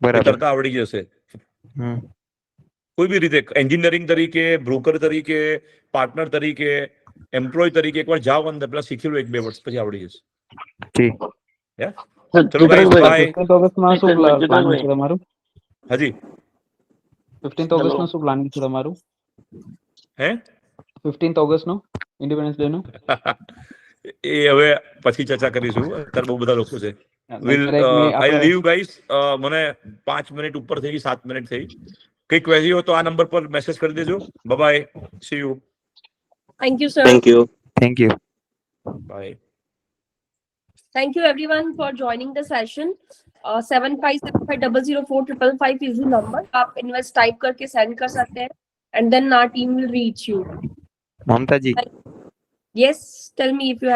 બરાબર. તરતા આવડી જશે. હમ કોઈ બી રીતે, એન્જિનિયરિંગ તરીકે, બ્રોકર તરીકે, પાર્ટનર તરીકે, એમ્પ્લોય તરીકે એકવાર જાઓ અંદર, પેલા શીખી લો 1-2 વર્ષ, પછી આવડી જશે. જી ચલો ગાઈસ, બાય. 15th ઓગસ્ટમાં શું પ્લાનિંગ છે તમારું? હાજી 15th ઓગસ્ટનું શું પ્લાનિંગ છે તમારું? હે 15th ઓગસ્ટનું ઇન્ડિપેન્ડન્સ ડે નું? એ હવે પછી ચર્ચા કરીશું, અત્યારે બહુ બધા લોકો છે. વિલ સર, એક મિનિટ આઈ આપણે લીવ ગાઈસ. મને 5 મિનિટ ઉપર થઈ ગઈ, 7 મિનિટ થઈ. કઈ ક્વેરી હોય તો આ નંબર પર મેસેજ કરી દેજો. Bye, see you. Thank you, sir. Thank you. Bye. Thank you everyone for joining the session. 7575004555 is the number. आप इन्वेस्ट टाइप करके सेंड कर सकते हैं, and then our team will reach you. મમતાજી Yes, tell me if you have